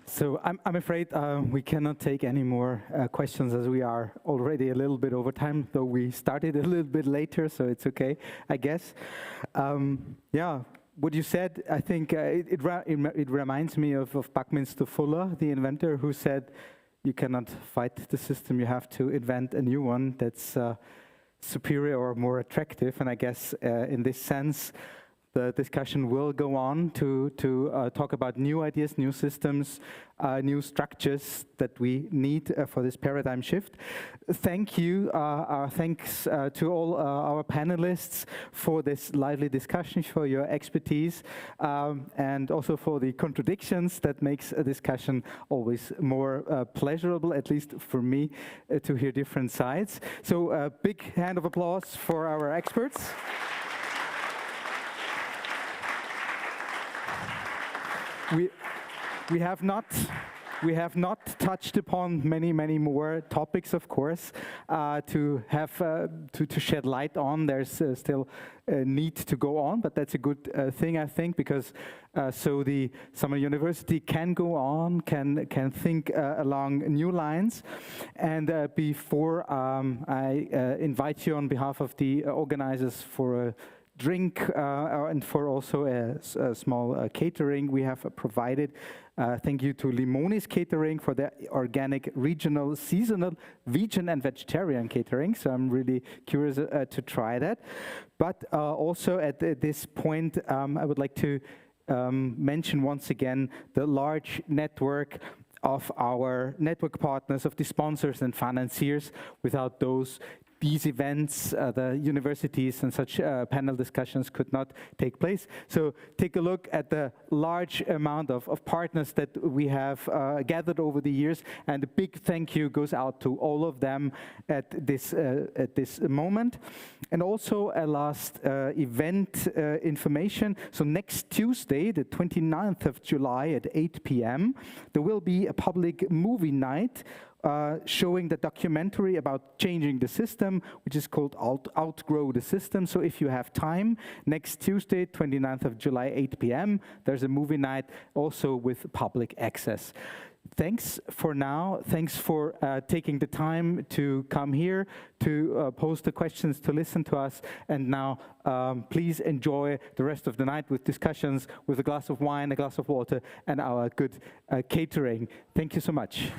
So I'm afraid we cannot take any more questions, as we are already a little bit over time, though we started a little bit later, so it's okay, I guess. Yeah, what you said, I think it reminds me of Buckminster Fuller, the inventor, who said, you cannot fight the system, you have to invent a new one that's superior or more attractive. And I guess in this sense, the discussion will go on to talk about new ideas, new systems, new structures that we need for this paradigm shift. Thank you. Thanks to all our panelists for this lively discussion, for your expertise, and also for the contradictions that makes a discussion always more pleasurable, at least for me, to hear different sides. So a big hand of applause for our experts. We have not touched upon many more topics, of course, to shed light on. There's still a need to go on, but that's a good thing, I think, because so the Summer University can go on, can think along new lines. And before I invite you on behalf of the organizers for a drink and for also a small catering we have provided. Thank you to Limonis Catering for the organic, regional, seasonal, vegan and vegetarian catering. So I'm really curious to try that. But also at this point, I would like to mention once again the large network of our network partners, of the sponsors and financiers. Without these events, the universities and such panel discussions could not take place. So take a look at the large amount of partners that we have gathered over the years, and a big thank you goes out to all of them at this moment. And also a last event information. So next Tuesday, the 29th of July at 8 p.m., there will be a public movie night showing the documentary about changing the system, which is called Outgrow the System. So if you have time, next Tuesday, 29th of July, 8 p.m., there's a movie night also with public access. Thanks for now. Thanks for taking the time to come here, to pose the questions, to listen to us. And now, please enjoy the rest of the night with discussions, with a glass of wine, a glass of water, and our good catering. Thank you so much.